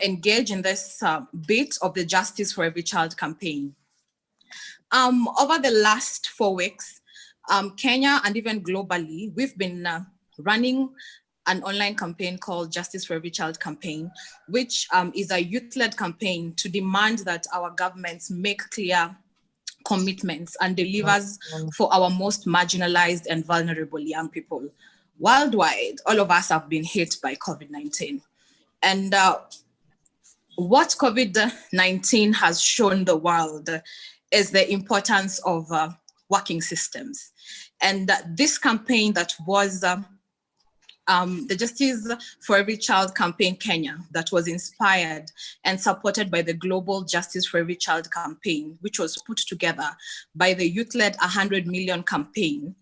engage in this bit of the Justice for Every Child campaign. Over the last 4 weeks, Kenya and even globally, we've been running an online campaign called Justice for Every Child campaign, which is a youth-led campaign to demand that our governments make clear commitments and delivers for our most marginalized and vulnerable young people. Worldwide, all of us have been hit by COVID-19. And what COVID-19 has shown the world is the importance of working systems. And this campaign that was the Justice for Every Child campaign Kenya, that was inspired and supported by the Global Justice for Every Child campaign, which was put together by the youth-led 100 million campaign,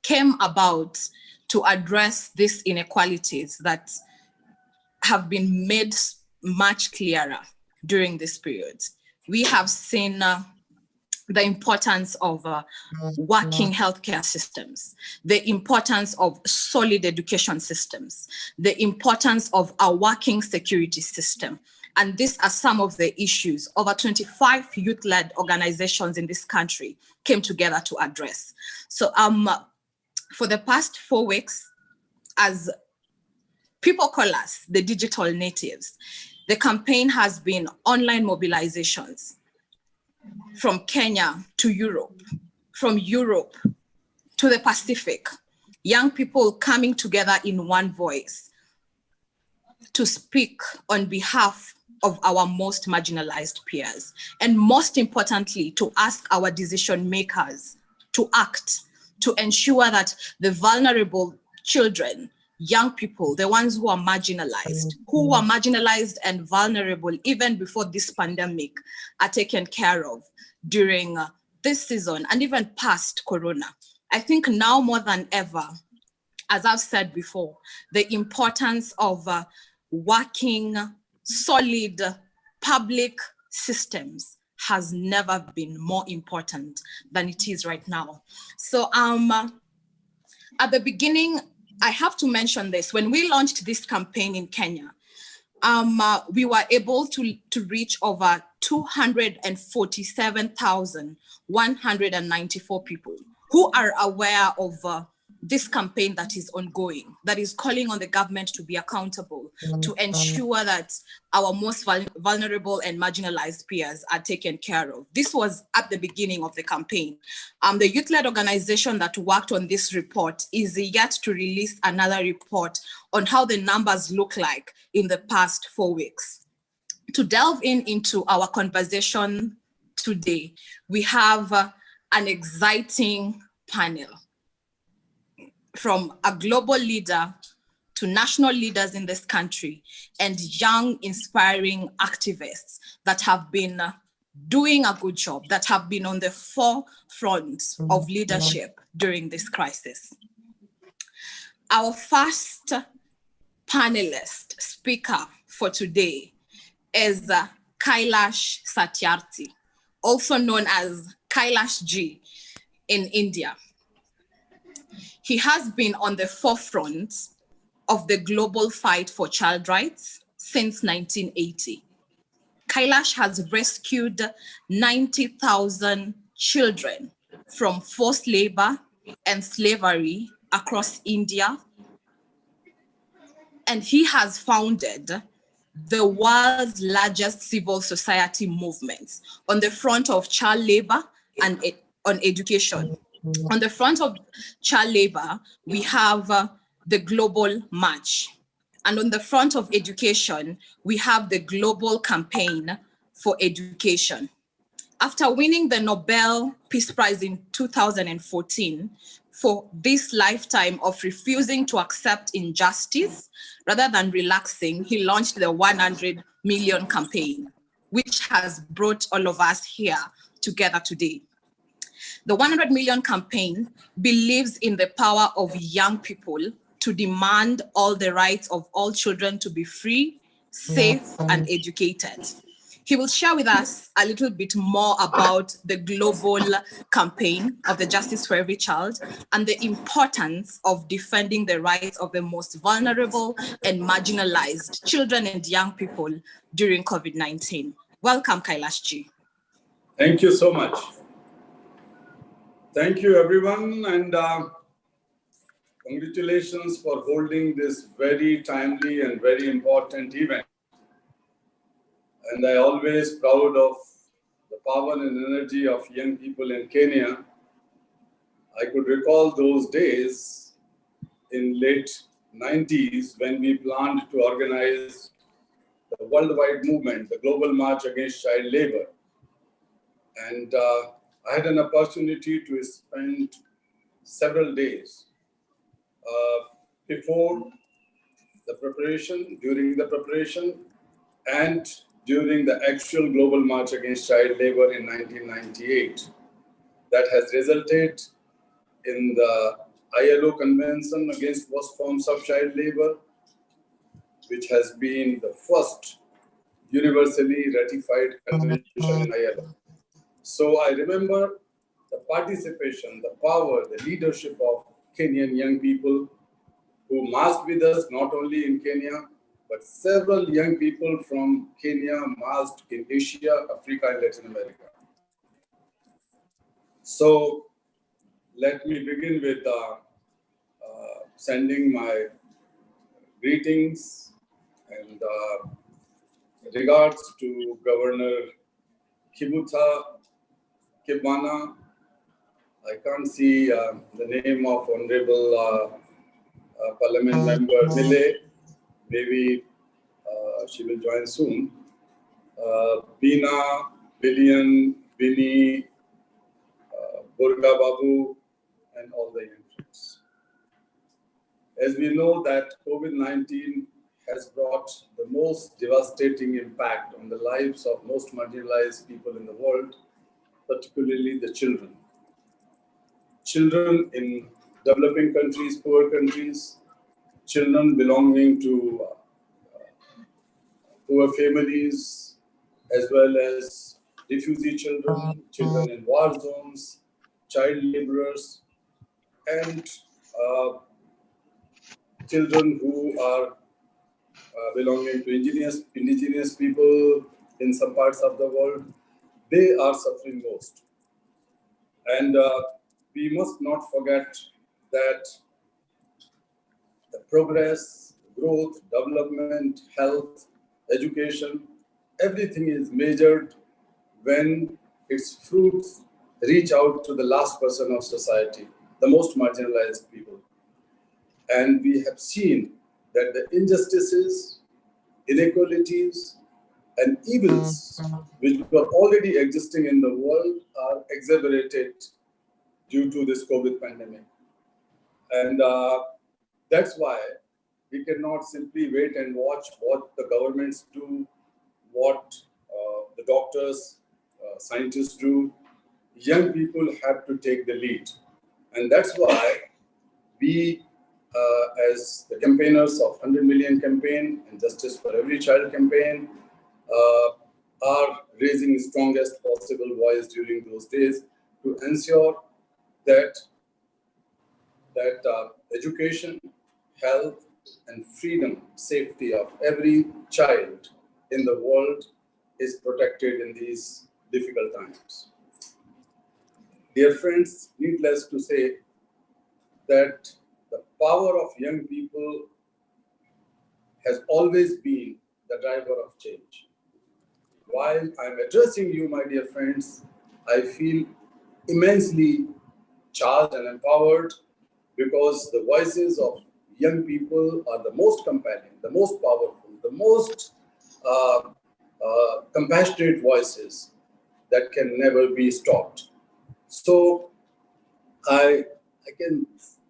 came about to address these inequalities that have been made much clearer during this period. We have seen the importance of working healthcare systems, the importance of solid education systems, the importance of a working security system. And these are some of the issues over 25 youth-led organizations in this country came together to address. So for the past 4 weeks, as people call us the digital natives, the campaign has been online mobilizations from Kenya to Europe, from Europe to the Pacific, young people coming together in one voice to speak on behalf of our most marginalized peers. And most importantly, to ask our decision makers to act, to ensure that the vulnerable children, young people, the ones who are marginalized, and vulnerable even before this pandemic, are taken care of during this season and even past Corona. I think now more than ever, as I've said before, the importance of working solid public systems has never been more important than it is right now. So at the beginning, I have to mention this. When we launched this campaign in Kenya, we were able to reach over 247,194 people who are aware of this campaign that is ongoing, that is calling on the government to be accountable, to ensure that our most vulnerable and marginalized peers are taken care of. This was at the beginning of the campaign. The youth-led organization that worked on this report is yet to release another report on how the numbers look like in the past 4 weeks. To delve into our conversation today, we have an exciting panel, from a global leader to national leaders in this country and young, inspiring activists that have been doing a good job, that have been on the forefront of leadership during this crisis. Our first panelist speaker for today is Kailash Satyarthi, also known as Kailash G in India. He has been on the forefront of the global fight for child rights since 1980. Kailash has rescued 90,000 children from forced labor and slavery across India. And he has founded the world's largest civil society movements on the front of child labor and on education. On the front of child labor, we have the Global March. And on the front of education, we have the Global Campaign for Education. After winning the Nobel Peace Prize in 2014 for this lifetime of refusing to accept injustice, rather than relaxing, he launched the 100 million campaign, which has brought all of us here together today. The 100 million campaign believes in the power of young people to demand all the rights of all children to be free, safe, and educated. He will share with us a little bit more about the global campaign of the Justice for Every Child and the importance of defending the rights of the most vulnerable and marginalized children and young people during COVID-19. Welcome, Kailash ji. Thank you so much. Thank you, everyone, and congratulations for holding this very timely and very important event. And I'm always proud of the power and energy of young people in Kenya. I could recall those days in late 90s when we planned to organize the worldwide movement, the Global March Against Child Labor. And I had an opportunity to spend several days before the preparation, during the preparation, and during the actual Global March Against Child Labor in 1998. That has resulted in the ILO Convention Against Worst Forms of Child Labor, which has been the first universally ratified convention in ILO. So I remember the participation, the power, the leadership of Kenyan young people who marched with us, not only in Kenya, but several young people from Kenya marched in Asia, Africa, and Latin America. So let me begin with sending my greetings and regards to Governor Kivutha Kibwana. I can't see the name of Honorable Parliament Member Millie. Maybe she will join soon. Bina, Billian, Bina, Burga Babu, and all the young friends. As we know that COVID-19 has brought the most devastating impact on the lives of most marginalized people in the world, particularly the children. Children in developing countries, poor countries, children belonging to poor families, as well as refugee children, children in war zones, child laborers, and children who are belonging to indigenous people in some parts of the world. They are suffering most. And we must not forget that the progress, growth, development, health, education, everything is measured when its fruits reach out to the last person of society, the most marginalized people. And we have seen that the injustices, inequalities, and evils which were already existing in the world are exacerbated due to this COVID pandemic. And that's why we cannot simply wait and watch what the governments do, what the doctors, scientists do. Young people have to take the lead. And that's why we, as the campaigners of 100 Million campaign and Justice for Every Child campaign, are raising the strongest possible voice during those days to ensure that education, health, and freedom, safety of every child in the world is protected in these difficult times. Dear friends, needless to say that the power of young people has always been the driver of change. While I'm addressing you, my dear friends, I feel immensely charged and empowered because the voices of young people are the most compelling, the most powerful, the most compassionate voices that can never be stopped. So I can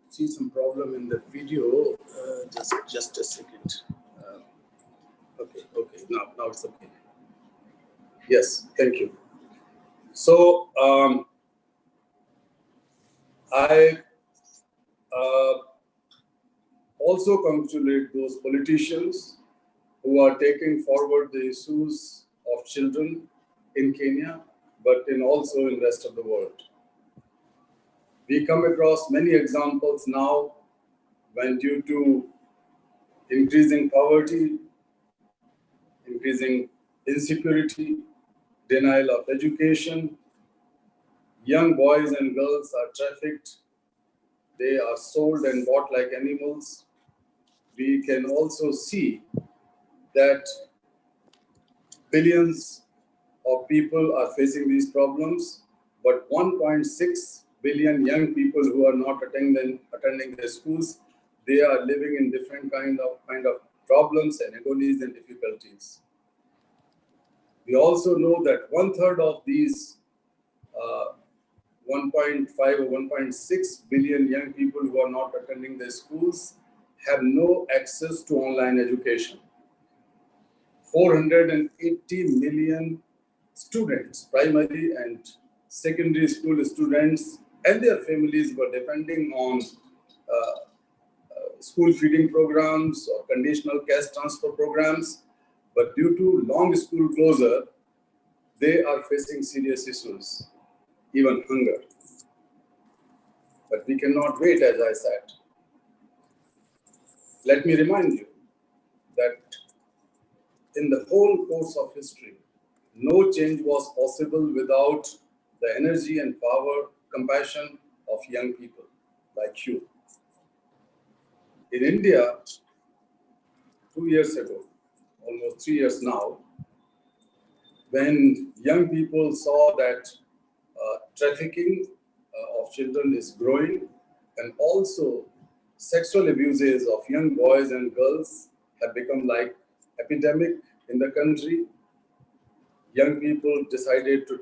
see some problem in the video. Just a second. Okay. Now it's okay. Yes, thank you. So I also congratulate those politicians who are taking forward the issues of children in Kenya, but also in rest of the world. We come across many examples now when, due to increasing poverty, increasing insecurity, denial of education, young boys and girls are trafficked. They are sold and bought like animals. We can also see that billions of people are facing these problems, but 1.6 billion young people who are not attending their schools, they are living in different kind of problems and agonies and difficulties. We also know that 1/3 of these 1.5 or 1.6 billion young people who are not attending their schools have no access to online education. 480 million students, primary and secondary school students, and their families were depending on school feeding programs or conditional cash transfer programs. But due to long school closure, they are facing serious issues, even hunger. But we cannot wait, as I said. Let me remind you that in the whole course of history, no change was possible without the energy and power, compassion of young people like you. In India, 2 years ago, almost 3 years now, when young people saw that trafficking of children is growing, and also sexual abuses of young boys and girls have become like epidemic in the country, young people decided to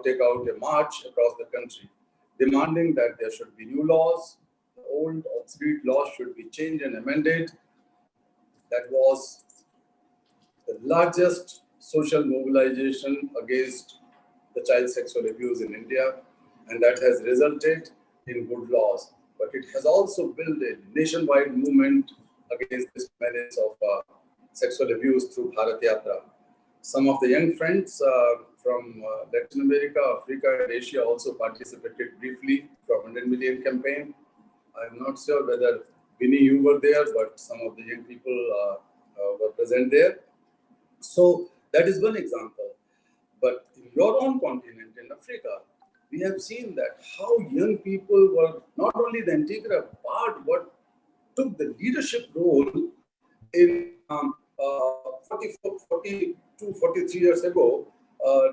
take out a march across the country, demanding that there should be new laws, the old obsolete laws should be changed and amended. That was the largest social mobilization against the child sexual abuse in India, and that has resulted in good laws. But it has also built a nationwide movement against this menace of sexual abuse through Bharat Yatra. Some of the young friends from Latin America, Africa, and Asia also participated briefly from 100 million campaign. I'm not sure whether, Bina, you were there, but some of the young people were present there. So that is one example. But in your own continent, in Africa, we have seen that how young people were not only the integral part, but took the leadership role in 43 years ago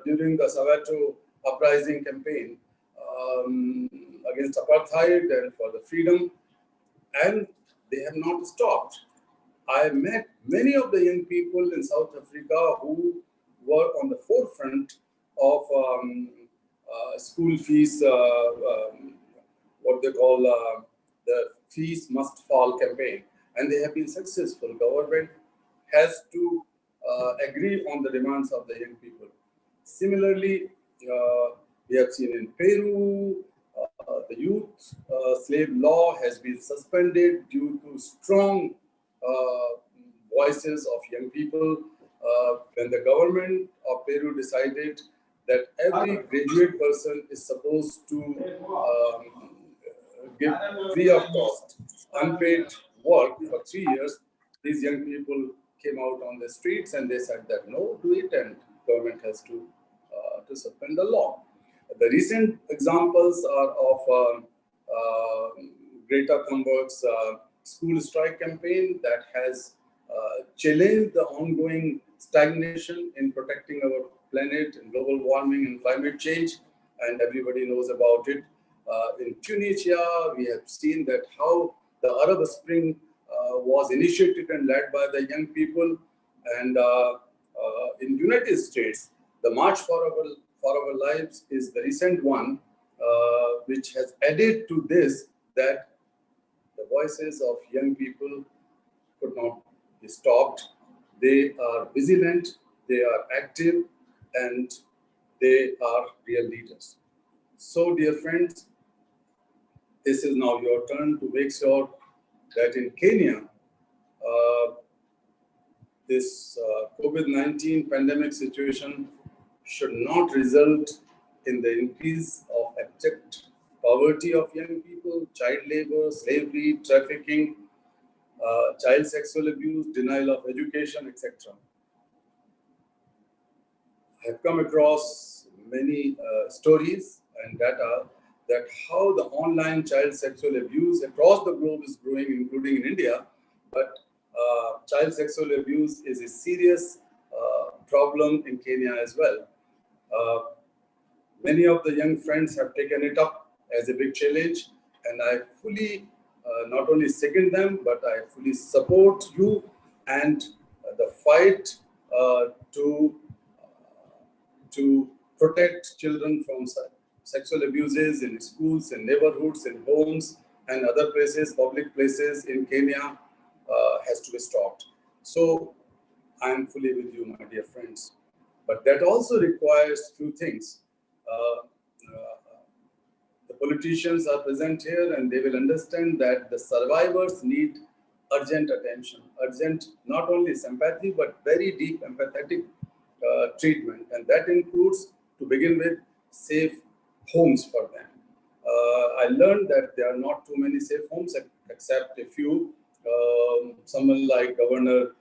during the Soweto uprising campaign against apartheid and for the freedom, and they have not stopped. I met many of the young people in South Africa who were on the forefront of school fees, what they call the fees must fall campaign, and they have been successful. Government has to agree on the demands of the young people. Similarly, we have seen in Peru, the youth slave law has been suspended due to strong voices of young people. When the government of Peru decided that every graduate person is supposed to give free of cost unpaid work for 3 years, these young people came out on the streets and they said that no, do it, and government has to suspend the law. The recent examples are of Greta Thunberg's school strike campaign that has challenged the ongoing stagnation in protecting our planet and global warming and climate change, and everybody knows about it. In Tunisia, we have seen that how the Arab Spring was initiated and led by the young people, and in United States, the March for Our Lives is the recent one, which has added to this that the voices of young people could not be stopped. They are vigilant, they are active, and they are real leaders. So, dear friends, this is now your turn to make sure that in Kenya, this COVID-19 pandemic situation should not result in the increase of abject poverty of young people, child labor, slavery, trafficking, child sexual abuse, denial of education, etc. I have come across many stories and data that how the online child sexual abuse across the globe is growing, including in India. But child sexual abuse is a serious problem in Kenya as well. Many of the young friends have taken it up as a big challenge, and I fully not only second them, but I fully support you and the fight to protect children from sexual abuses in schools, in neighborhoods, in homes, and other places, public places in Kenya has to be stopped. So I am fully with you, my dear friends. But that also requires few things. The politicians are present here and they will understand that the survivors need urgent attention, urgent not only sympathy, but very deep empathetic treatment. And that includes, to begin with, safe homes for them. I learned that there are not too many safe homes except a few. Someone like Governor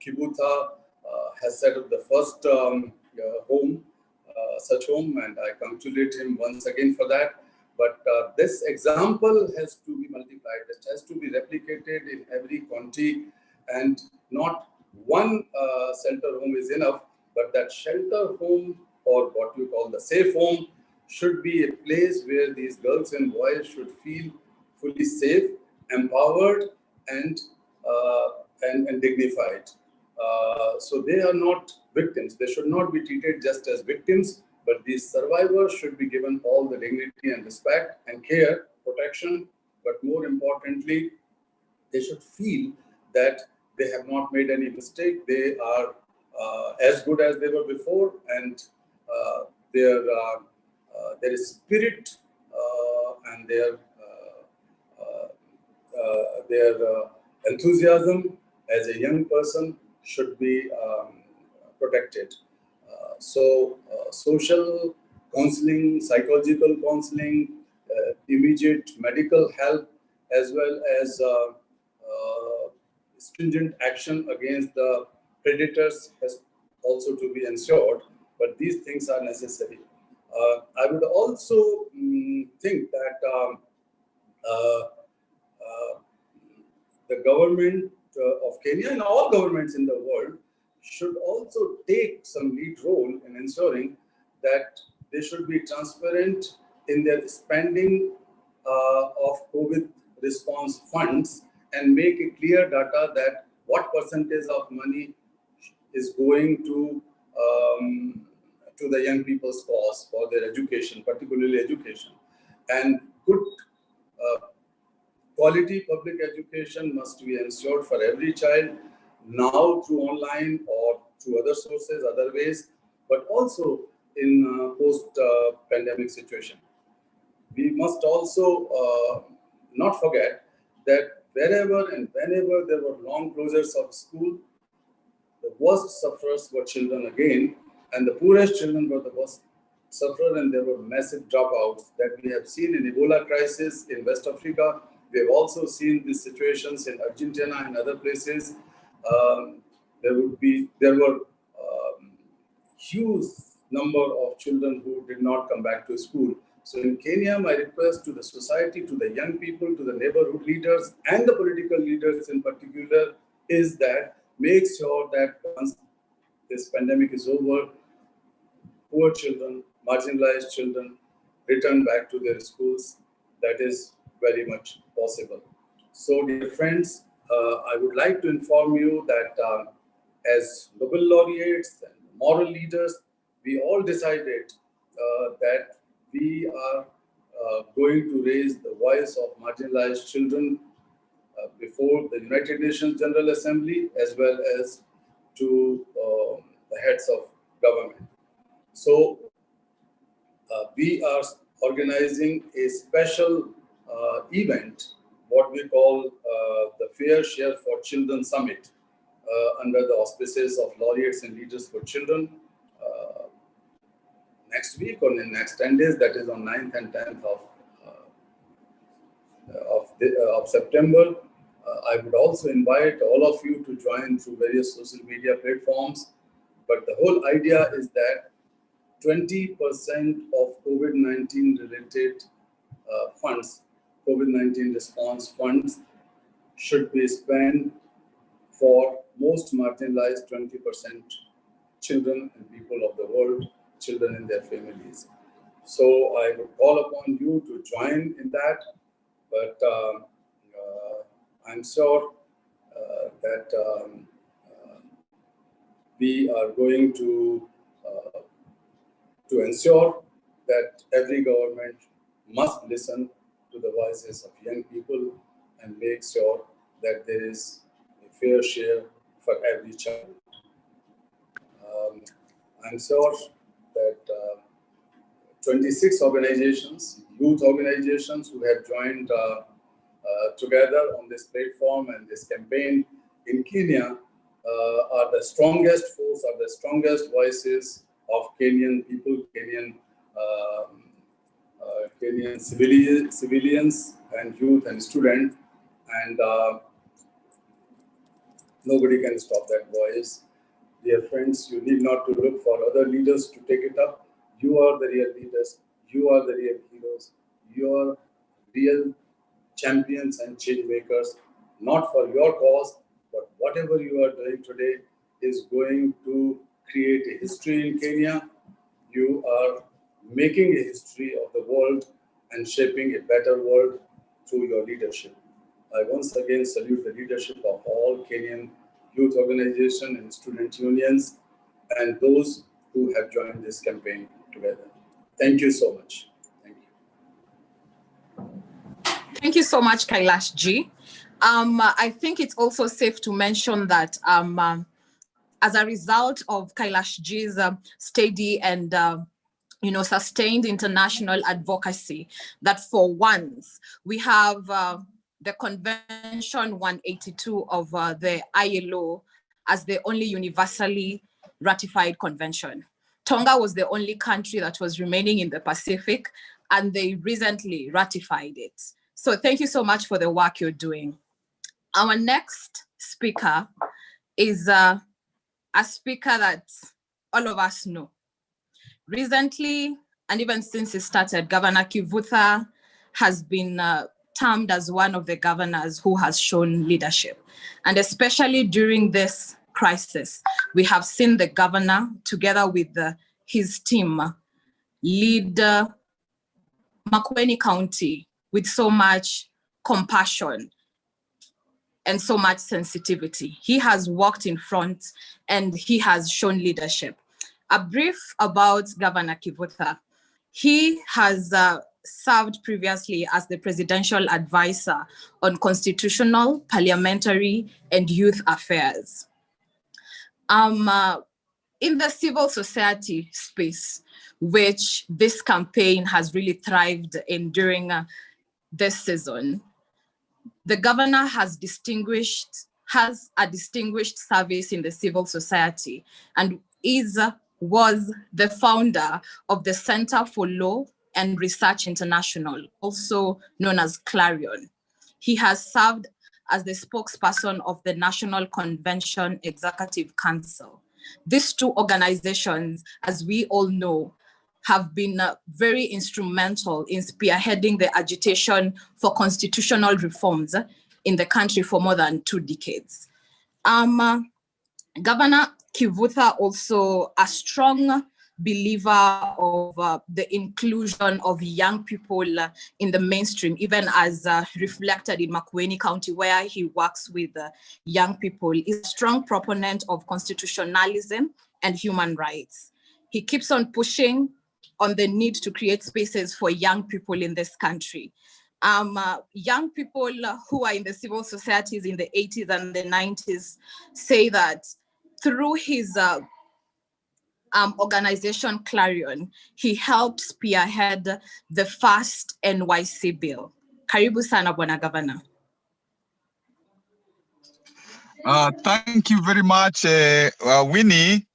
Kivutha has set up the first home, such home, and I congratulate him once again for that. But this example has to be multiplied. It has to be replicated in every county, and not one shelter home is enough, but that shelter home, or what you call the safe home, should be a place where these girls and boys should feel fully safe, empowered, and dignified. So they are not victims. They should not be treated just as victims, but these survivors should be given all the dignity and respect and care, protection. But more importantly, they should feel that they have not made any mistake. They are as good as they were before, and their spirit and their enthusiasm as a young person should be protected. Social counseling, psychological counseling, immediate medical help, as well as stringent action against the predators has also to be ensured. But these things are necessary. I would also think that the government of Kenya and all governments in the world should also take some lead role in ensuring that they should be transparent in their spending of COVID response funds and make a clear data that what percentage of money is going to the young people's cause for their education, particularly education. And good quality public education must be ensured for every child, now through online or through other sources, other ways, but also in post-pandemic situation. We must also not forget that wherever and whenever there were long closures of school, the worst sufferers were children again, and the poorest children were the worst sufferers, and there were massive dropouts that we have seen in Ebola crisis in West Africa. We have also seen these situations in Argentina and other places. There were huge number of children who did not come back to school. So in Kenya, my request to the society, to the young people, to the neighborhood leaders, and the political leaders in particular, is that make sure that once this pandemic is over, poor children, marginalized children return back to their schools. That is very much possible. So, dear friends, I would like to inform you that as Nobel laureates and moral leaders, we all decided that we are going to raise the voice of marginalized children before the United Nations General Assembly, as well as to the heads of government. So we are organizing a special event, what we call the Fair Share for Children Summit. under the auspices of Laureates and Leaders for Children. Next week or in the next 10 days, that is on 9th and 10th of September. I would also invite all of you to join through various social media platforms. But the whole idea is that 20% of COVID-19 related funds, COVID-19 response funds, should be spent for most marginalized 20% children and people of the world, children and their families. So I would call upon you to join in that, but I'm sure that we are going to ensure that every government must listen to the voices of young people and make sure that there is a fair share for every child. I'm sure that 26 organizations, youth organizations who have joined together on this platform and this campaign in Kenya are the strongest force, are the strongest voices of Kenyan people, Kenyan civilians and youth and students, and nobody can stop that voice. Dear friends, you need not to look for other leaders to take it up. You are the real leaders. You are the real heroes. You are real champions and change makers, not for your cause, but whatever you are doing today is going to create a history in Kenya. You are making a history of the world and shaping a better world through your leadership. I once again salute the leadership of all Kenyan youth organizations and student unions and those who have joined this campaign together. Thank you so much. Thank you. Thank you so much, Kailash ji. I think it's also safe to mention that as a result of Kailash ji's steady and sustained international advocacy, that for once we have the Convention 182 of the ILO as the only universally ratified convention. Tonga was the only country that was remaining in the Pacific, and they recently ratified it. So thank you so much for the work you're doing. Our next speaker is a speaker that all of us know. Recently, and even since it started, Governor Kivutha has been termed as one of the governors who has shown leadership. And especially during this crisis, we have seen the governor, together with his team, lead Makueni County with so much compassion and so much sensitivity. He has walked in front and he has shown leadership. A brief about Governor Kivutha. He has served previously as the presidential advisor on constitutional, parliamentary, and youth affairs. In the civil society space, which this campaign has really thrived in during this season, the governor has a distinguished service in the civil society and was the founder of the Center for Law and Research International, also known as Clarion. He has served as the spokesperson of the National Convention Executive Council. These two organizations, as we all know, have been very instrumental in spearheading the agitation for constitutional reforms in the country for more than 2 decades. Governor Kivutha also a strong believer of the inclusion of young people in the mainstream, even as reflected in Makueni County, where he works with young people. He's a strong proponent of constitutionalism and human rights. He keeps on pushing on the need to create spaces for young people in this country. Young people who are in the civil societies in the 80s and the 90s say that through his organization Clarion, he helped spearhead the first NYC bill. Karibu sana, Bwana Governor. Thank you very much, Winnie.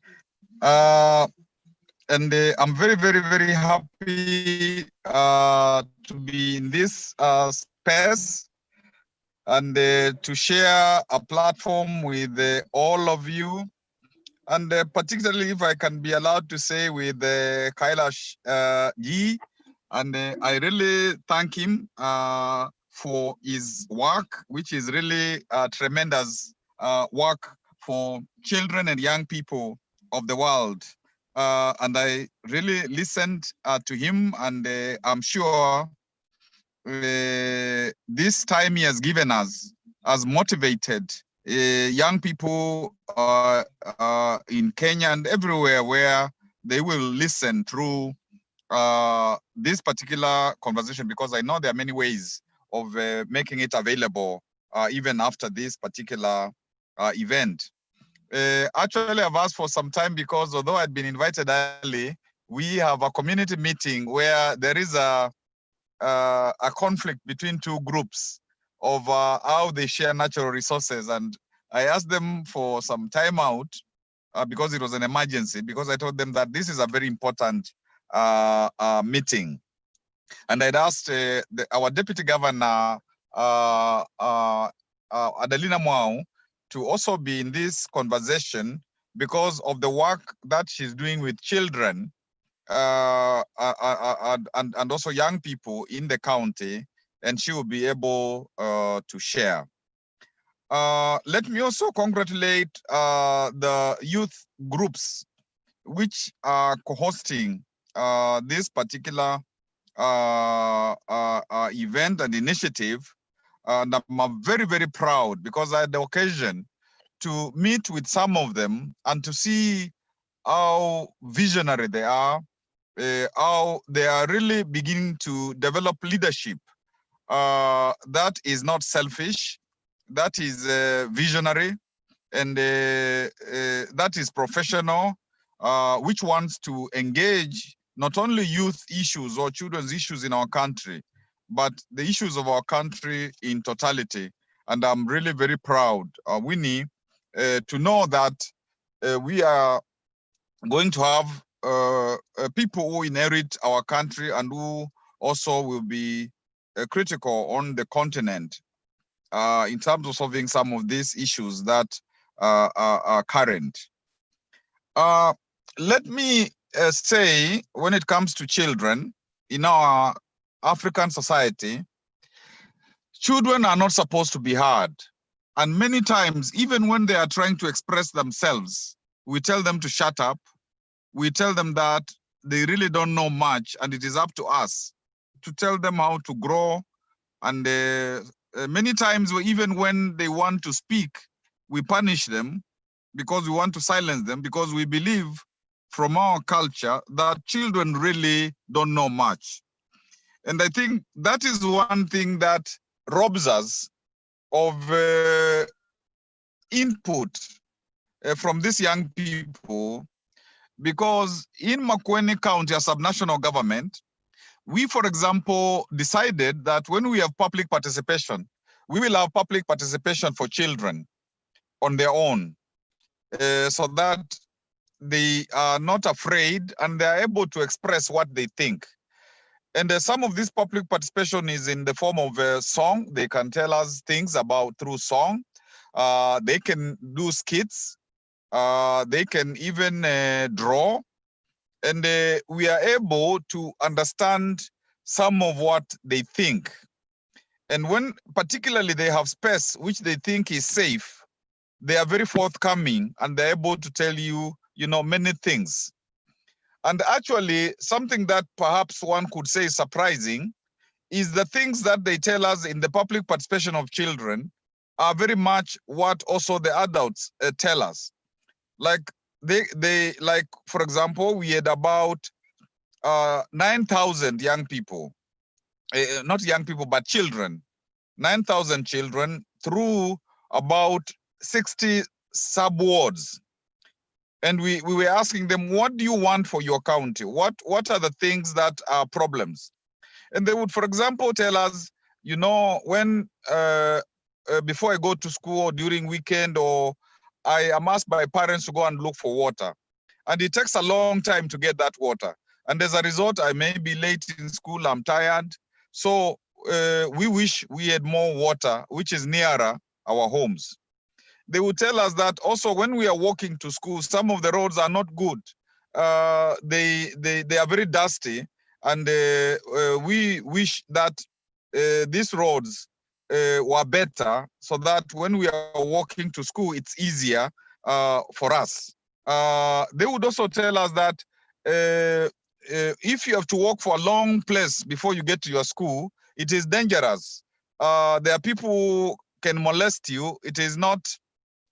And I'm very, very, very happy to be in this space and to share a platform with all of you. And particularly, if I can be allowed to say, with Kailash Ji. And I really thank him for his work, which is really tremendous work for children and young people of the world. And I really listened to him, and I'm sure this time he has given us has motivated young people in Kenya and everywhere, where they will listen through this particular conversation, because I know there are many ways of making it available even after this particular event. Actually, I've asked for some time, because although I'd been invited early, we have a community meeting where there is a conflict between two groups of how they share natural resources. And I asked them for some time out because it was an emergency, because I told them that this is a very important meeting. And I'd asked our deputy governor, Adelina Mwau, to also be in this conversation because of the work that she's doing with children and also young people in the county, and she will be able to share. Let me also congratulate the youth groups which are co-hosting this particular event and initiative. And I'm very, very proud, because I had the occasion to meet with some of them and to see how visionary they are, how they are really beginning to develop leadership that is not selfish, that is visionary, and that is professional, which wants to engage not only youth issues or children's issues in our country, but the issues of our country in totality. And I'm really very proud, Winnie, to know that we are going to have people who inherit our country and who also will be critical on the continent in terms of solving some of these issues that are current. Let me say, when it comes to children in our African society, children are not supposed to be heard. And many times, even when they are trying to express themselves, we tell them to shut up. We tell them that they really don't know much, and it is up to us to tell them how to grow. And many times, even when they want to speak, we punish them because we want to silence them, because we believe from our culture that children really don't know much. And I think that is one thing that robs us of input from these young people, because in Makueni County, as subnational government, we, for example, decided that when we have public participation, we will have public participation for children on their own, so that they are not afraid and they are able to express what they think. And some of this public participation is in the form of a song. They can tell us things about through song. They can do skits. They can even draw. And we are able to understand some of what they think. And when particularly they have space which they think is safe, they are very forthcoming and they're able to tell you, many things. And actually, something that perhaps one could say is surprising is the things that they tell us in the public participation of children are very much what also the adults tell us. Like like, for example, we had about 9,000 young people, not young people, but children, 9,000 children through about 60 sub-wards. And we were asking them, what do you want for your county? What are the things that are problems? And they would, for example, tell us, when before I go to school or during weekend, or I am asked by parents to go and look for water. And it takes a long time to get that water. And as a result, I may be late in school, I'm tired. So we wish we had more water, which is nearer our homes. They would tell us that also when we are walking to school, some of the roads are not good. They are very dusty, and we wish that these roads were better, so that when we are walking to school, it's easier for us. They would also tell us that if you have to walk for a long place before you get to your school, it is dangerous. There are people who can molest you. It is not.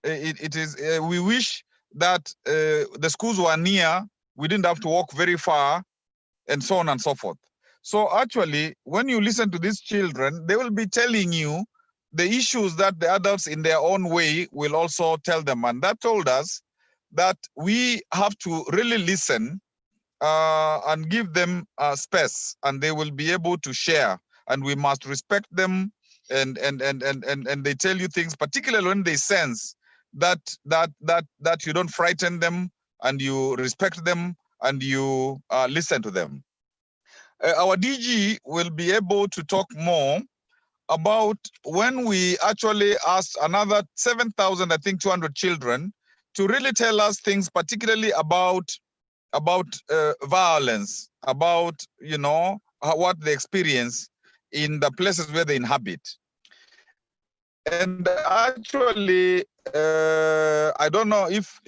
We wish that the schools were near, we didn't have to walk very far, and so on and so forth. So actually, when you listen to these children, they will be telling you the issues that the adults in their own way will also tell them. And that told us that we have to really listen and give them space, and they will be able to share, and we must respect them, and they tell you things, particularly when they sense that you don't frighten them, and you respect them, and you listen to them. Our DG will be able to talk more about when we actually asked another 7,000, I think 200 children to really tell us things, particularly about violence, about, you know, what they experience in the places where they inhabit. And actually, I don't know if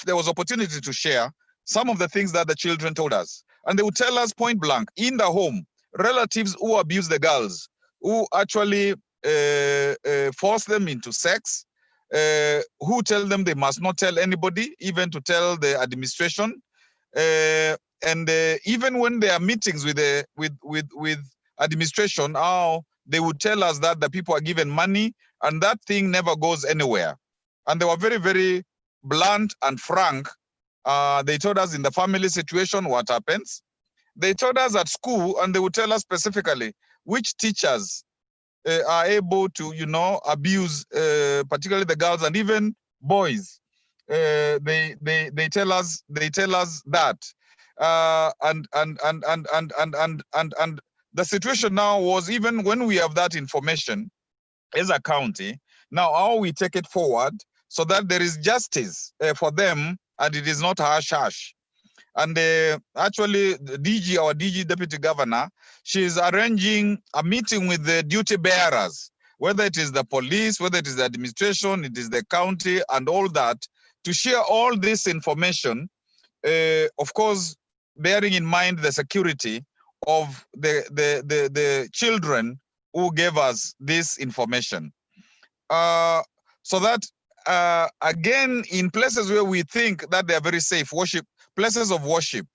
there was opportunity to share some of the things that the children told us. And they would tell us point blank, in the home, relatives who abuse the girls, who actually force them into sex, who tell them they must not tell anybody, even to tell the administration. And even when there are meetings with administration, how they would tell us that the people are given money, and that thing never goes anywhere. And they were very, very blunt and frank. They told us in the family situation what happens. They told us at school, and they would tell us specifically which teachers are able to, you know, abuse, particularly the girls and even boys. They tell us that, and the situation now was, even when we have that information as a county, now how we take it forward so that there is justice for them, and it is not hush-hush. And actually, our DG Deputy Governor, she's arranging a meeting with the duty bearers, whether it is the police, whether it is the administration, it is the county, and all that, to share all this information, of course, bearing in mind the security of the children who gave us this information. So that, again, in places where we think that they are very safe, places of worship,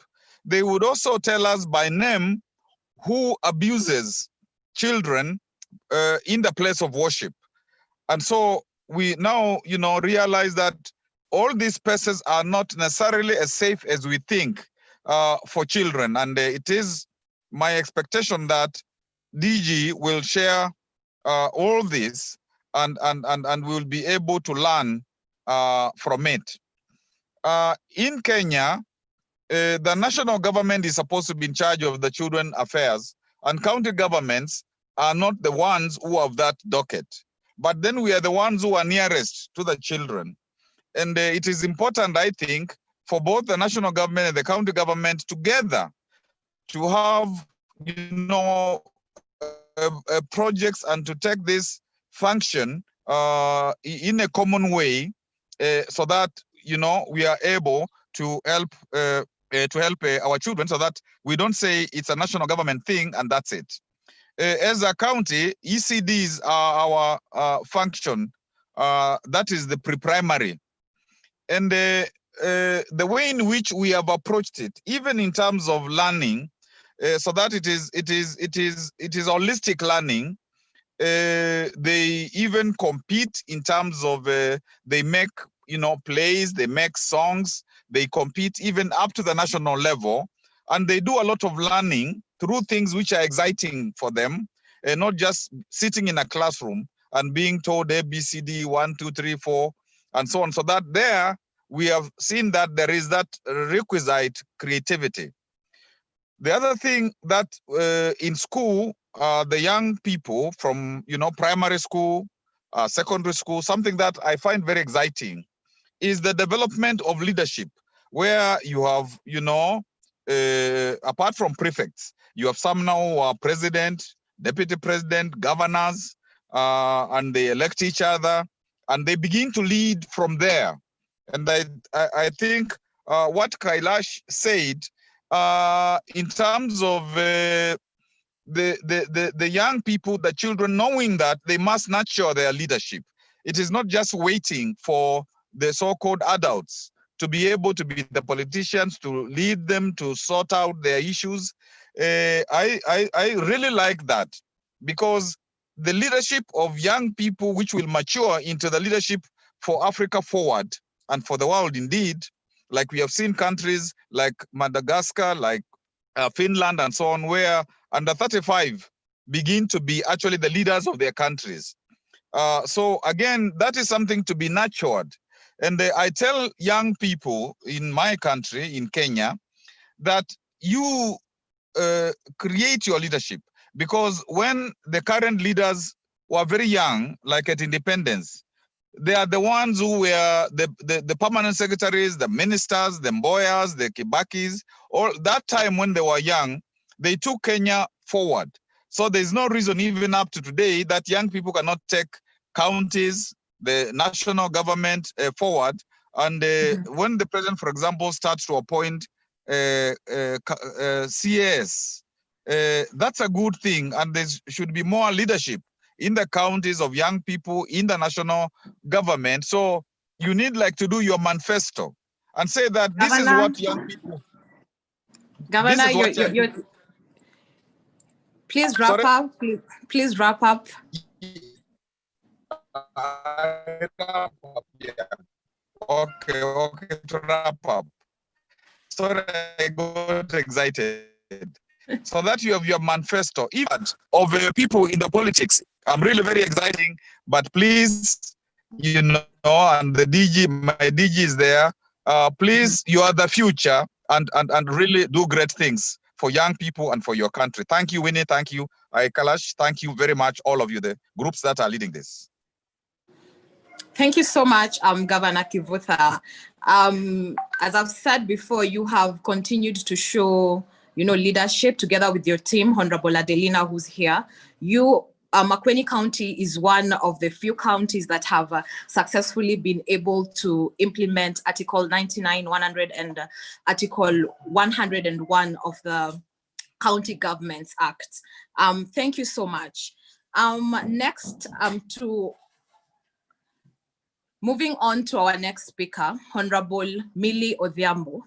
they would also tell us by name who abuses children in the place of worship. And so we now, you know, realize that all these places are not necessarily as safe as we think for children. And it is my expectation that DG will share all this, and we'll be able to learn from it. In Kenya, the national government is supposed to be in charge of the children affairs, and county governments are not the ones who have that docket. But then we are the ones who are nearest to the children. And it is important, I think, for both the national government and the county government together to have, you know, projects, and to take this function in a common way, so that, you know, we are able to help our children, so that we don't say it's a national government thing and that's it. As a county, ECDs are our function. That is the pre-primary. And the way in which we have approached it, even in terms of learning, so that it is holistic learning. They even compete in terms of they make, you know, plays, they make songs, they compete even up to the national level, and they do a lot of learning through things which are exciting for them, not just sitting in a classroom. and being told ABCD 1, 2, 3, 4, and so on. So that there we have seen that there is that requisite creativity. The other thing that in school, the young people from primary school, secondary school, something that I find very exciting is the development of leadership, where you have, apart from prefects, you have some now who are president, deputy president, governors, and they elect each other, and they begin to lead from there. And I think what Kailash said in terms of the young people, the children, knowing that they must nurture their leadership. It is not just waiting for the so-called adults to be able to be the politicians, to lead them, to sort out their issues. I really like that, because the leadership of young people, which will mature into the leadership for Africa forward and for the world indeed, like we have seen countries like Madagascar, like Finland and so on, where under 35 begin to be actually the leaders of their countries. So again, that is something to be nurtured. And I tell young people in my country, in Kenya, that you create your leadership, because when the current leaders were very young, like at independence, they are the ones who were the permanent secretaries, the ministers, the Mboyas, the Kibakis, or that time when they were young, they took Kenya forward. So there's no reason even up to today that young people cannot take counties, the national government forward. And when the president, for example, starts to appoint CAS, that's a good thing. And there should be more leadership in the counties of young people, in the national government. So you need to do your manifesto and say that this is what young people. Governor, please wrap up. Please wrap up. Okay, to wrap up. Sorry, I got excited. So that you have your manifesto, even of people in the politics. I'm really very exciting, but please, and the DG, my DG is there. Please, you are the future, and really do great things for young people and for your country. Thank you, Winnie. Thank you, Kailash. Thank you very much, all of you, the groups that are leading this. Thank you so much, Governor Kivutha. As I've said before, you have continued to show, leadership together with your team, Honorable Adelina, who's here. Makueni County is one of the few counties that have successfully been able to implement Article 99, 100, and Article 101 of the County Governments Act. Thank you so much. Next, moving on to our next speaker, Hon.Millie Odhiambo.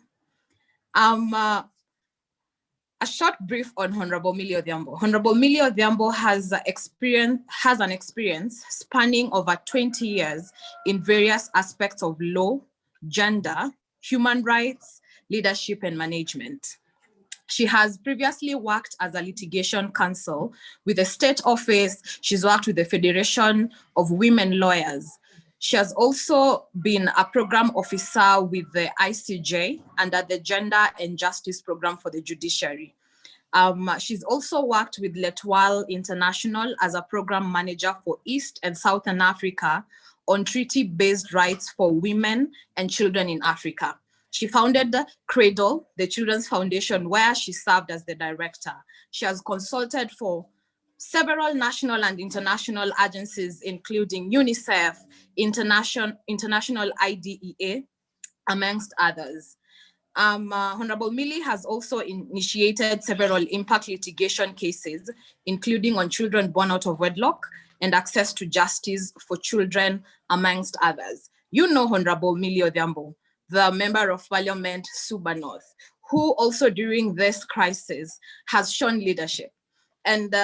A short brief on Hon.Millie Odhiambo. Hon.Millie Odhiambo has an experience spanning over 20 years in various aspects of law, gender, human rights, leadership, and management. She has previously worked as a litigation counsel with the state office. She's worked with the Federation of Women Lawyers. She has also been a program officer with the ICJ under the Gender and Justice Program for the Judiciary. She's also worked with Letwal International as a program manager for East and Southern Africa on treaty-based rights for women and children in Africa. She founded Cradle, the Children's Foundation, where she served as the director. She has consulted for several national and international agencies, including UNICEF, International IDEA, amongst others. Hon.Millie has also initiated several impact litigation cases, including on children born out of wedlock and access to justice for children, amongst others. Hon.Millie Odhiambo, the Member of Parliament, Suba North, who also during this crisis has shown leadership. And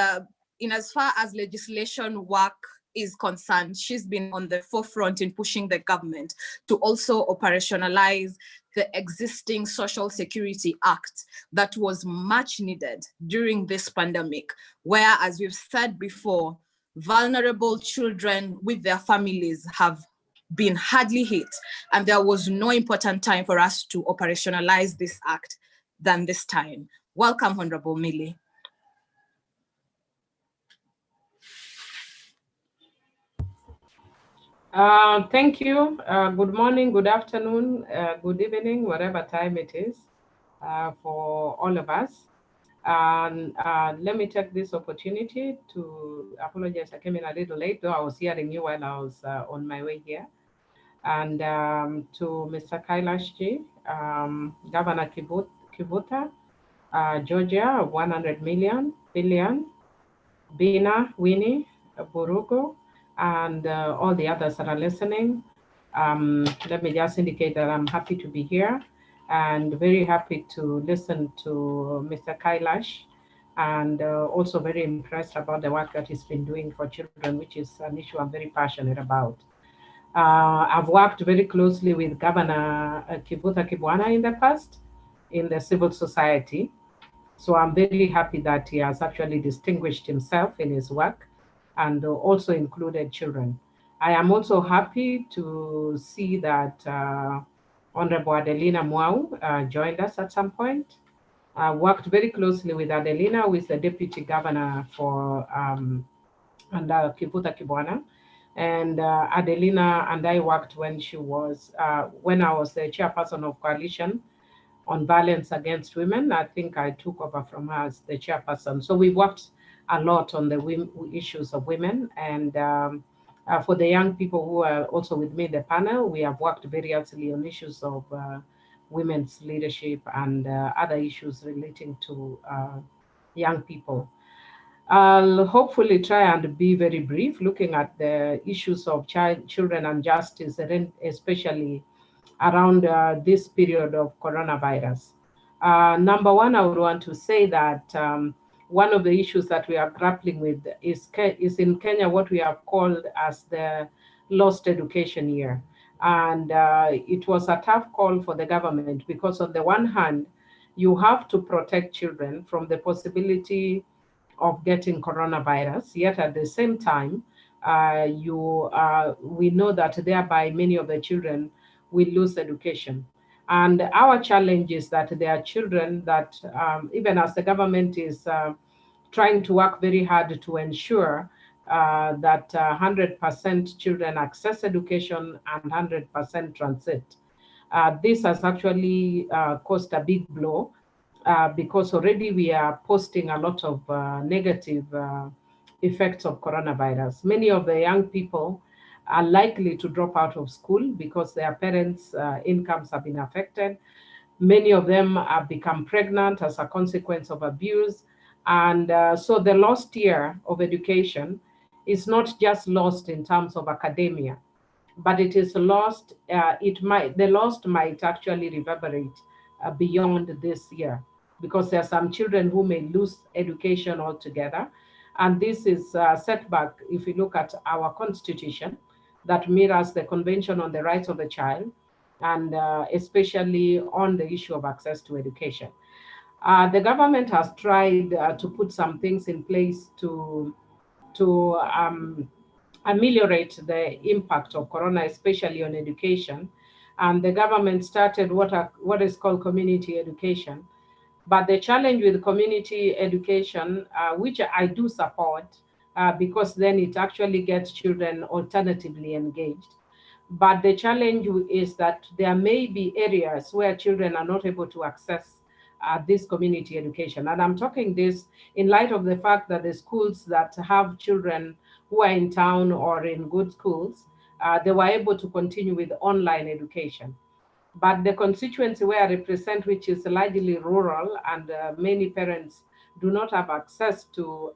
in as far as legislation work is concerned, she's been on the forefront in pushing the government to also operationalize the existing Social Security Act that was much needed during this pandemic, where, as we've said before, vulnerable children with their families have been hardly hit, and there was no important time for us to operationalize this act than this time. Welcome, Honorable Millie. Thank you. Good morning, good afternoon, good evening, whatever time it is for all of us. And let me take this opportunity to apologize. I came in a little late, though I was hearing you while I was on my way here. And to Mr. Kailash Ji, Governor Kivutha, Georgia, 100 million, Billian, Bina, Winnie, Burugo, and all the others that are listening. Let me just indicate that I'm happy to be here and very happy to listen to Mr. Kailash, and also very impressed about the work that he's been doing for children, which is an issue I'm very passionate about. I've worked very closely with Governor Kivutha Kibwana in the past in the civil society. So I'm very happy that he has actually distinguished himself in his work and also included children. I am also happy to see that Honorable Adelina Mwau joined us at some point. I worked very closely with Adelina, who is the Deputy Governor for under Kivutha Kibwana. And Adelina and I worked when she was, when I was the chairperson of Coalition on Violence Against Women. I think I took over from her as the chairperson. So we worked a lot on the issues of women. And for the young people who are also with me in the panel, we have worked very actively on issues of women's leadership and other issues relating to young people. I'll hopefully try and be very brief, looking at the issues of children and justice, especially around this period of coronavirus. Number one, I would want to say that one of the issues that we are grappling with is in Kenya what we have called as the lost education year. And it was a tough call for the government because on the one hand, you have to protect children from the possibility of getting coronavirus, yet at the same time, we know that thereby many of the children will lose education. And our challenge is that there are children that, even as the government is trying to work very hard to ensure that 100% children access education and 100% transit. This has actually caused a big blow because already we are posting a lot of negative effects of coronavirus. Many of the young people are likely to drop out of school because their parents' incomes have been affected. Many of them have become pregnant as a consequence of abuse. And so the lost year of education is not just lost in terms of academia, but it is lost, the lost might actually reverberate beyond this year, because there are some children who may lose education altogether. And this is a setback if you look at our constitution that mirrors the Convention on the Rights of the Child, and especially on the issue of access to education. The government has tried to put some things in place to ameliorate the impact of corona, especially on education. And the government started what is called community education. But the challenge with community education, which I do support, because then it actually gets children alternatively engaged. But the challenge is that there may be areas where children are not able to access this community education. And I'm talking this in light of the fact that the schools that have children who are in town or in good schools, they were able to continue with online education. But the constituency where I represent, which is largely rural, and many parents do not have access to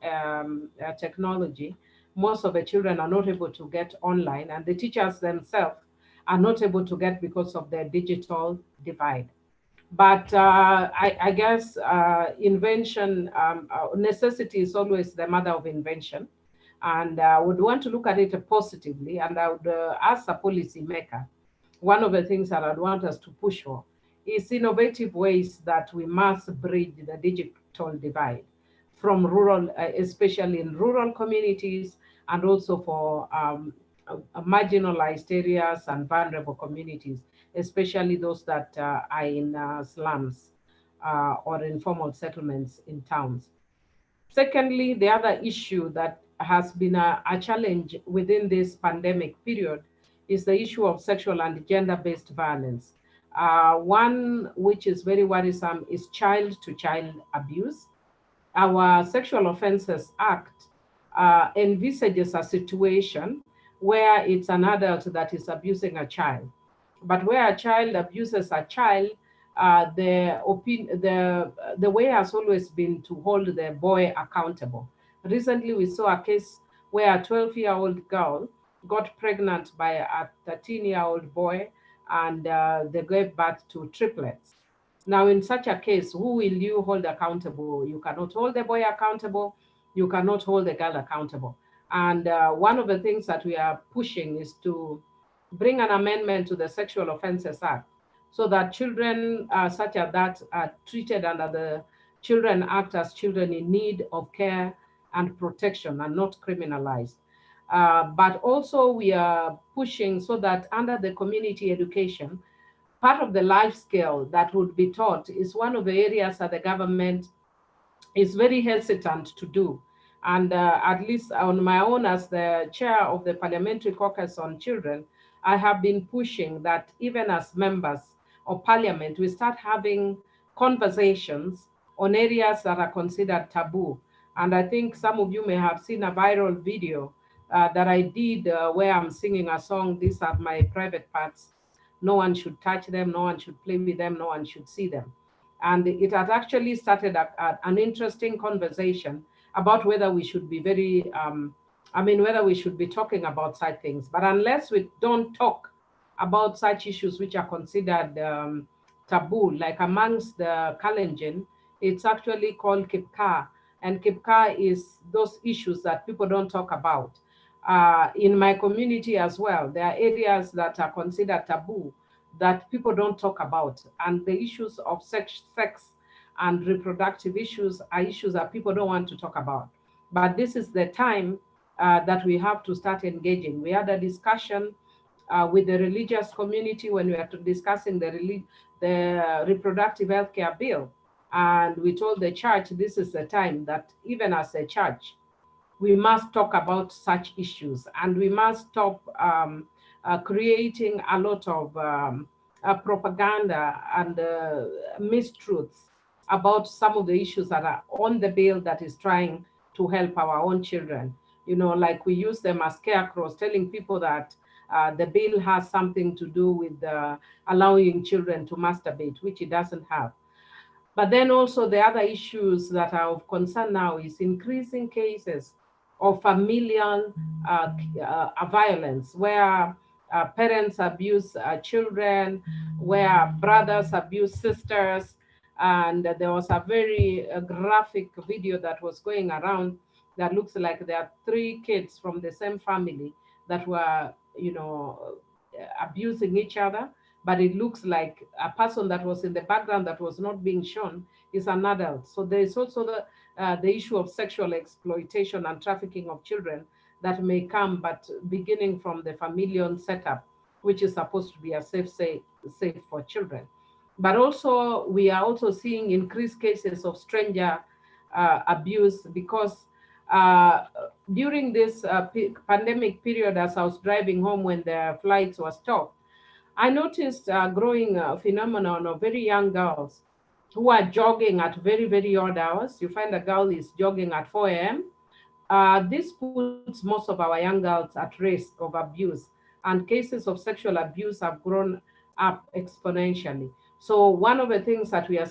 technology, most of the children are not able to get online, and the teachers themselves are not able to get because of the digital divide. But I guess invention, necessity is always the mother of invention. And I would want to look at it positively, and I would ask a policy maker, one of the things that I'd want us to push for is innovative ways that we must bridge the digital divide from rural, especially in rural communities, and also for marginalized areas and vulnerable communities, especially those that are in slums or informal settlements in towns. Secondly, the other issue that has been a challenge within this pandemic period is the issue of sexual and gender-based violence. One which is very worrisome is child-to-child abuse. Our Sexual Offences Act envisages a situation where it's an adult that is abusing a child. But where a child abuses a child, the way has always been to hold the boy accountable. Recently, we saw a case where a 12-year-old girl got pregnant by a 13-year-old boy, and they gave birth to triplets. Now, in such a case, who will you hold accountable? You cannot hold the boy accountable. You cannot hold the girl accountable. And one of the things that we are pushing is to bring an amendment to the Sexual Offences Act so that children such as that are treated under the Children Act as children in need of care and protection and not criminalized. But also we are pushing so that under the community education, part of the life skill that would be taught is one of the areas that the government is very hesitant to do. And at least on my own as the chair of the Parliamentary Caucus on Children, I have been pushing that even as members of Parliament, we start having conversations on areas that are considered taboo. And I think some of you may have seen a viral video that I did where I'm singing a song, "These are my private parts. No one should touch them, no one should play with them, no one should see them." And it had actually started an interesting conversation about whether we should be whether we should be talking about such things. But unless we don't talk about such issues which are considered taboo, like amongst the Kalenjin, it's actually called Kipka. And Kipka is those issues that people don't talk about. In my community as well, there are areas that are considered taboo that people don't talk about. And the issues of sex and reproductive issues are issues that people don't want to talk about. But this is the time that we have to start engaging. We had a discussion with the religious community when we were discussing the reproductive health care bill. And we told the church this is the time that even as a church, we must talk about such issues, and we must stop creating a lot of propaganda and mistruths about some of the issues that are on the bill that is trying to help our own children. You know, like we use them as scarecrows, telling people that the bill has something to do with allowing children to masturbate, which it doesn't have. But then also the other issues that are of concern now is increasing cases of familial violence, where parents abuse children, where brothers abuse sisters. And there was a very graphic video that was going around that looks like there are 3 kids from the same family that were, you know, abusing each other. But it looks like a person that was in the background that was not being shown is an adult. So there is also the issue of sexual exploitation and trafficking of children that may come, but beginning from the familial setup, which is supposed to be a safe for children. But also, we are also seeing increased cases of stranger abuse, because during this pandemic period, as I was driving home when the flights were stopped, I noticed a growing phenomenon of very young girls who are jogging at very, very odd hours. You find a girl is jogging at 4 a.m. This puts most of our young girls at risk of abuse, and cases of sexual abuse have grown up exponentially. So one of the things that we are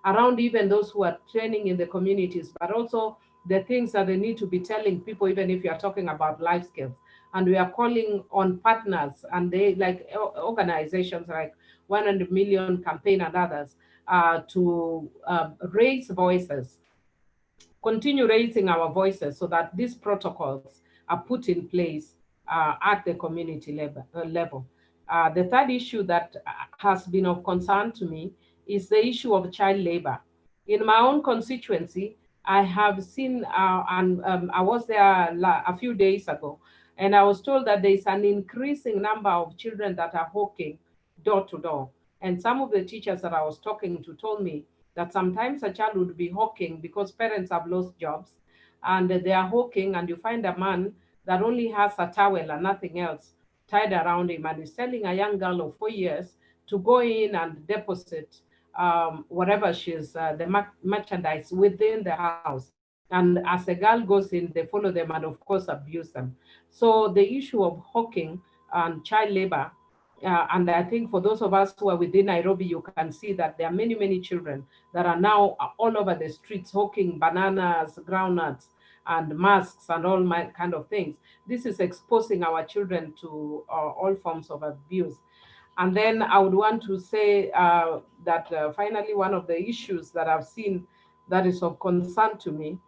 around even those who are training in the communities, but also the things that they need to be telling people, even if you are talking about life skills. And we are calling on partners, and they, like organizations like 100 Million Campaign and others, to raise voices, continue raising our voices so that these protocols are put in place at the community level. The third issue that has been of concern to me is the issue of child labor. In my own constituency, I have seen, I was there a few days ago, and I was told that there is an increasing number of children that are hawking door to door. And some of the teachers that I was talking to told me that sometimes a child would be hawking because parents have lost jobs, and they are hawking, and you find a man that only has a towel and nothing else tied around him, and is telling a young girl of 4 years to go in and deposit whatever she's, the merchandise within the house. And as a girl goes in, they follow them and, of course, abuse them. So the issue of hawking and child labor, and I think for those of us who are within Nairobi, you can see that there are many, many children that are now all over the streets hawking bananas, groundnuts, and masks and all my kind of things. This is exposing our children to all forms of abuse. And then I would want to say that finally, one of the issues that I've seen that is of concern to me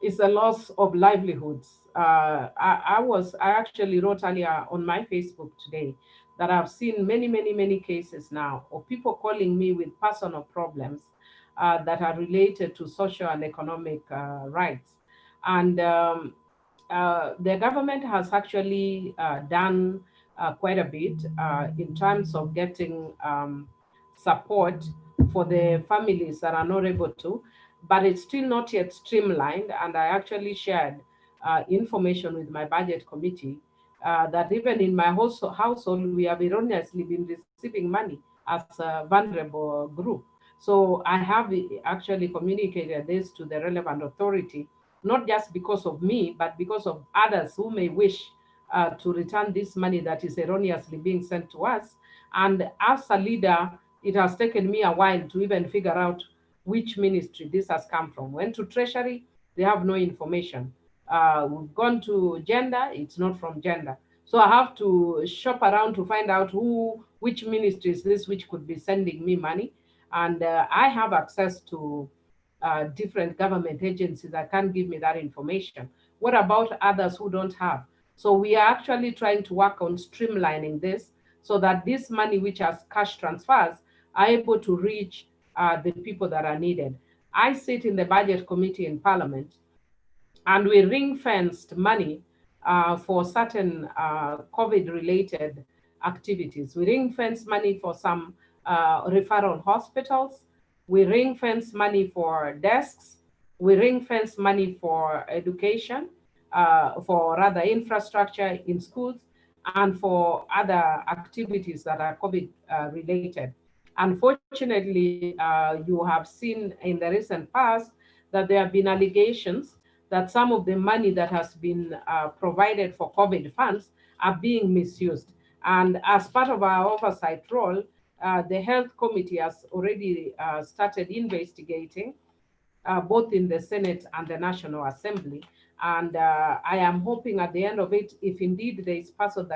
is the loss of livelihoods. I actually wrote earlier on my Facebook today that I've seen many, many, many cases now of people calling me with personal problems that are related to social and economic rights. And the government has actually done quite a bit in terms of getting support for the families that are not able to, but it's still not yet streamlined. And I actually shared information with my budget committee that even in my household, we have erroneously been receiving money as a vulnerable group. So I have actually communicated this to the relevant authority, not just because of me, but because of others who may wish to return this money that is erroneously being sent to us. And as a leader, it has taken me a while to even figure out which ministry this has come from. Went to Treasury, they have no information. We've gone to gender, it's not from gender. So I have to shop around to find out which ministry is this which could be sending me money. And I have access to different government agencies that can give me that information. What about others who don't have? So we are actually trying to work on streamlining this so that this money, which has cash transfers, are able to reach the people that are needed. I sit in the budget committee in Parliament, and we ring-fenced money for certain COVID-related activities. We ring-fenced money for some referral hospitals. We ring-fence money for desks. We ring-fence money for education, for rather infrastructure in schools, and for other activities that are COVID-related. Unfortunately, you have seen in the recent past that there have been allegations that some of the money that has been provided for COVID funds are being misused. And as part of our oversight role, the Health Committee has already started investigating both in the Senate and the National Assembly. And I am hoping at the end of it, if indeed there is a person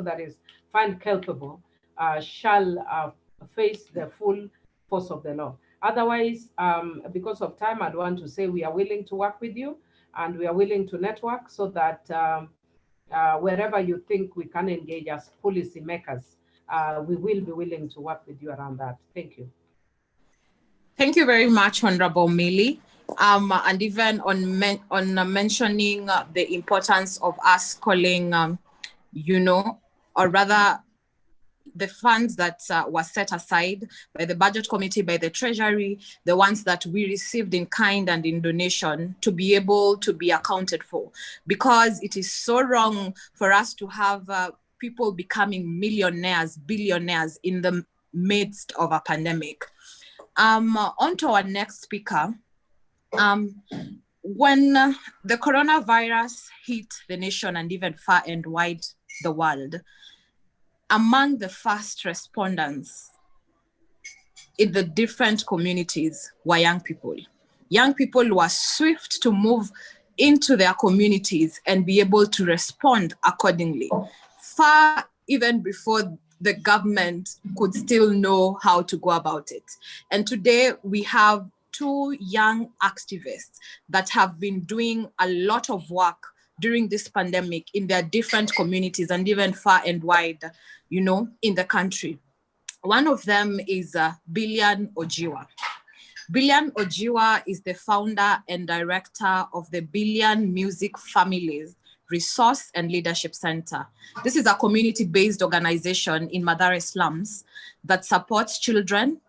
that is found culpable, shall face the full force of the law. Otherwise, because of time, I'd want to say we are willing to work with you, and we are willing to network so that wherever you think we can engage as policy makers, we will be willing to work with you around that. Thank you. Thank you very much, Honorable Millie. And even on mentioning the importance of us calling, or rather the funds that were set aside by the budget committee, by the treasury, the ones that we received in kind and in donation, to be able to be accounted for, because it is so wrong for us to have people becoming millionaires, billionaires in the midst of a pandemic. On to our next speaker. When the coronavirus hit the nation and even far and wide the world, among the first respondents in the different communities were young people. Young people were swift to move into their communities and be able to respond accordingly, far even before the government could still know how to go about it. And today we have two young activists that have been doing a lot of work during this pandemic in their different communities and even far and wide, in the country. One of them is Billian Ojiwa. Billian Ojiwa is the founder and director of the Billian Music Families Resource and Leadership Center. This is a community-based organization in Mathare slums that supports children,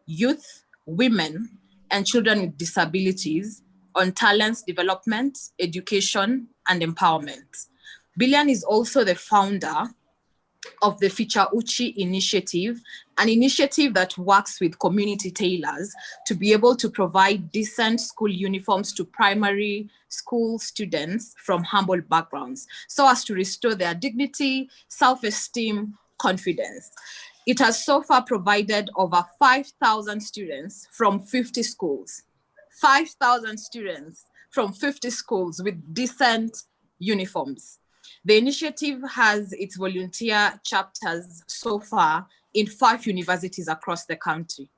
youth, women, and children with disabilities on talents development, education, and empowerment. Billian is also the founder of the Ficha Uchi initiative, an initiative that works with community tailors to be able to provide decent school uniforms to primary school students from humble backgrounds, so as to restore their dignity, self-esteem, confidence. It has so far provided over 5,000 students from 50 schools. 5,000 students from 50 schools with decent uniforms. The initiative has its volunteer chapters so far in 5 universities across the country.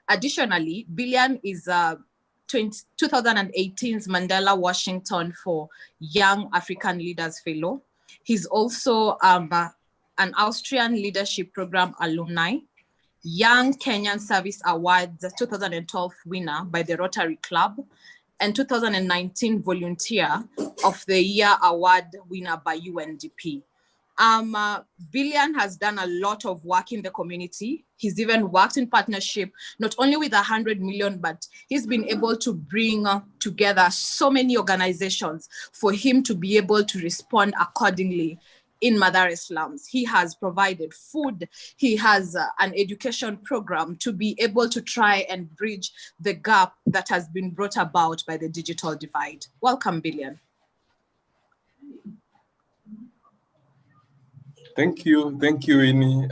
Additionally, Billian is 2018's Mandela Washington for Young African Leaders Fellow. He's also an Austrian Leadership Program alumni, Young Kenyan Service Awards 2012 winner by the Rotary Club, and 2019 Volunteer of the Year Award winner by UNDP. Billian has done a lot of work in the community. He's even worked in partnership, not only with 100 million, but he's been able to bring together so many organizations for him to be able to respond accordingly in Mathare slums. He has provided food. He has an education program to be able to try and bridge the gap that has been brought about by the digital divide. Welcome, Billian. Thank you, Ini.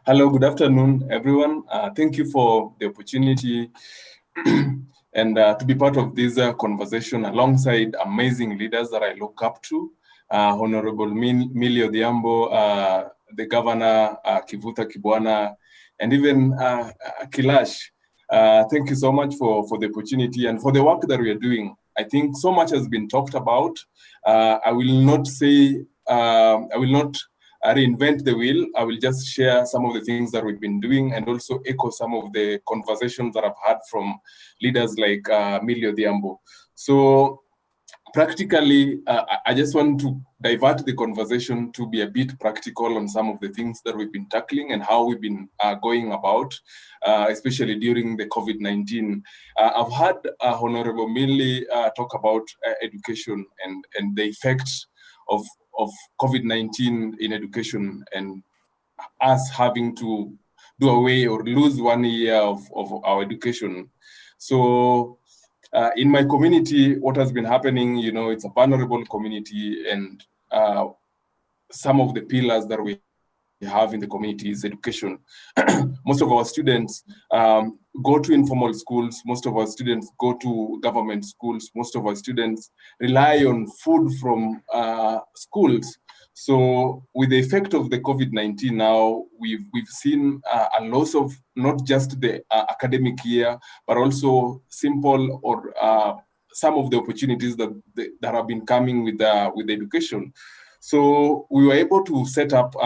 Hello, good afternoon, everyone. Thank you for the opportunity and to be part of this conversation alongside amazing leaders that I look up to. Hon.Millie Odhiambo, the Governor, Kivutha Kibwana, and even Kailash. Thank you so much for the opportunity and for the work that we are doing. I think so much has been talked about. I will not reinvent the wheel. I will just share some of the things that we've been doing and also echo some of the conversations that I've had from leaders like Millie Odhiambo. So practically, I just want to divert the conversation to be a bit practical on some of the things that we've been tackling and how we've been going about, especially during the COVID-19. I've had Honorable Millie talk about education and the effects of COVID-19 in education and us having to do away or lose 1 year of our education. So in my community, what has been happening, you know, it's a vulnerable community, and some of the pillars that we have in the community is education. Most of our students go to informal schools. Most of our students go to government schools. Most of our students rely on food from schools. So with the effect of the COVID-19 now, we've seen a loss of not just the academic year, but also simple or some of the opportunities that have been coming with education. So we were able to set up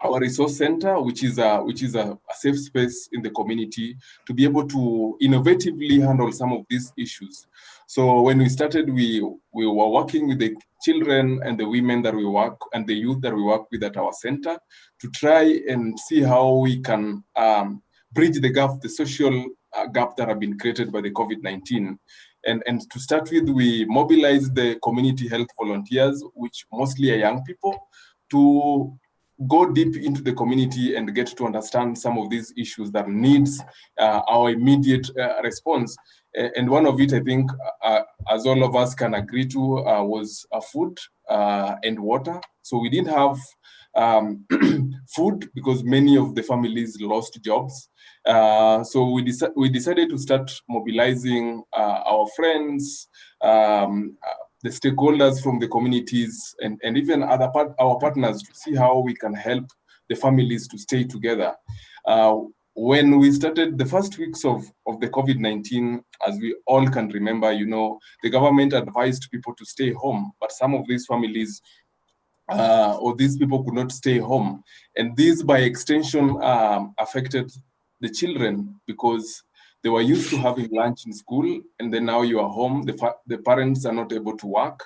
our resource center, which is a safe space in the community to be able to innovatively handle some of these issues. So when we started, we were working with the children and the women that we work and the youth that we work with at our center to try and see how we can bridge the gap, the social gap that have been created by the COVID-19. And to start with, we mobilized the community health volunteers, which mostly are young people, to go deep into the community and get to understand some of these issues that needs our immediate response. And one of it, I think, as all of us can agree to, was food and water. So we didn't have food because many of the families lost jobs. So we decided to start mobilizing our friends, the stakeholders from the communities, and even our partners to see how we can help the families to stay together. When we started the first weeks of the COVID-19, as we all can remember, you know, the government advised people to stay home, but some of these families or these people could not stay home. And this, by extension, affected the children, because they were used to having lunch in school, and then now you are home, the parents are not able to work,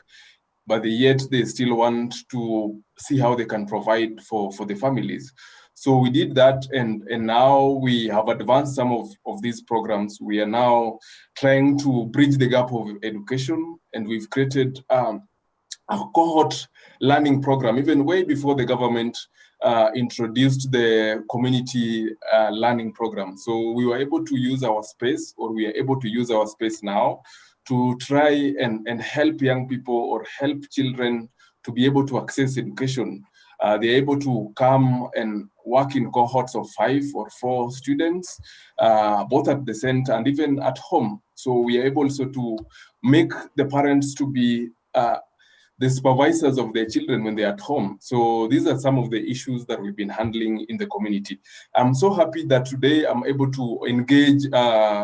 but yet they still want to see how they can provide for the families. So we did that, and now we have advanced some of these programs. We are now trying to bridge the gap of education, and we've created a cohort learning program, even way before the government introduced the community learning program. So we were able to use our space, or we are able to use our space now to try and help young people or help children to be able to access education. They're able to come and work in cohorts of 5 or 4 students, both at the center and even at home. So we are able also to make the parents to be the supervisors of their children when they're at home. So these are some of the issues that we've been handling in the community. I'm so happy that today I'm able to engage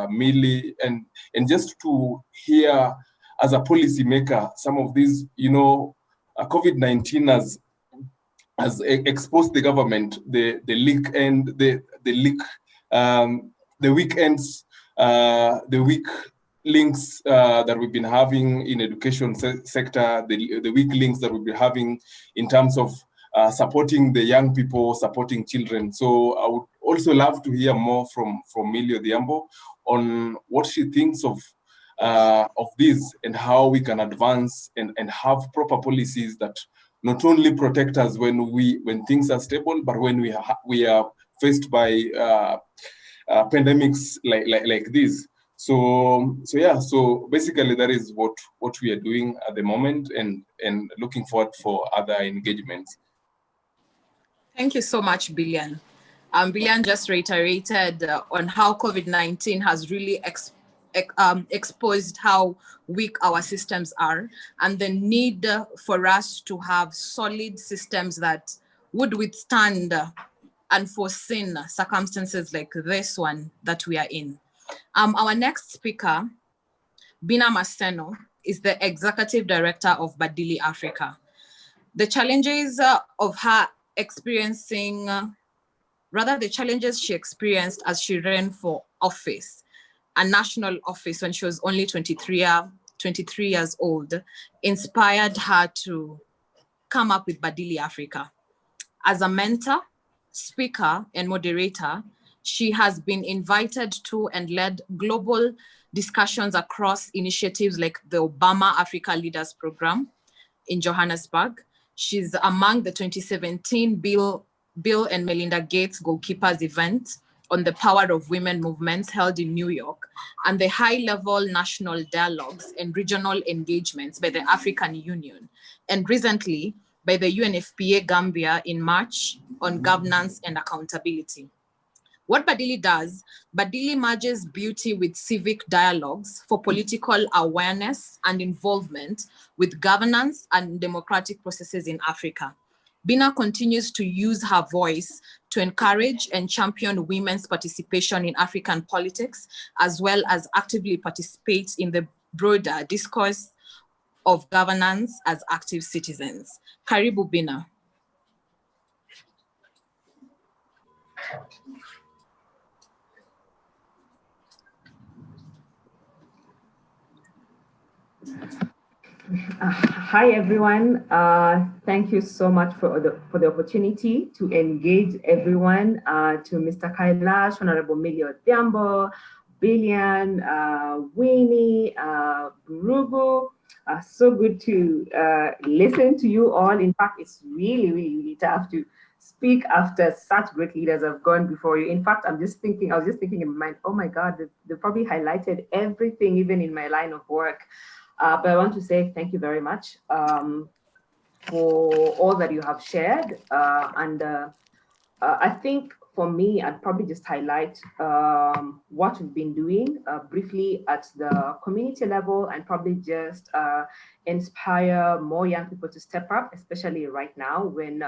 Millie and just to hear as a policymaker some of these, COVID-19 has exposed the government, the weak links that we've been having in education sector, the weak links that we've been having in terms of supporting the young people, supporting children. So I would also love to hear more from Millie Odhiambo on what she thinks of this and how we can advance and have proper policies that not only protect us when things are stable, but when we are faced by pandemics like this. So basically that is what we are doing at the moment, and looking forward for other engagements. Thank you so much, Billian. Billian just reiterated on how COVID-19 has really exposed how weak our systems are, and the need for us to have solid systems that would withstand unforeseen circumstances like this one that we are in. Our next speaker, Bina Maseno, is the Executive Director of Badili Africa. The challenges of her experiencing, the challenges she experienced as she ran for office, a national office when she was only 23 years old, inspired her to come up with Badili Africa. As a mentor, speaker, and moderator, she has been invited to and led global discussions across initiatives like the Obama Africa Leaders Program in Johannesburg. She's among the 2017 Bill and Melinda Gates Goalkeepers event on the Power of Women movements held in New York, and the high-level national dialogues and regional engagements by the African Union, and recently by the UNFPA Gambia in March on governance and accountability. What Badili does, Badili merges beauty with civic dialogues for political awareness and involvement with governance and democratic processes in Africa. Bina continues to use her voice to encourage and champion women's participation in African politics, as well as actively participate in the broader discourse of governance as active citizens. Karibu Bina. Hi everyone. Thank you so much for the opportunity to engage everyone. To Mr. Kailash, Hon.Millie Odhiambo, Billian, Winnie, Burugu. So good to listen to you all. In fact, it's really tough to speak after such great leaders have gone before you. In fact, I was just thinking in my mind, oh my God, they probably highlighted everything, even in my line of work. But I want to say thank you very much for all that you have shared. I think for me, I'd probably just highlight what we've been doing briefly at the community level, and probably just inspire more young people to step up, especially right now when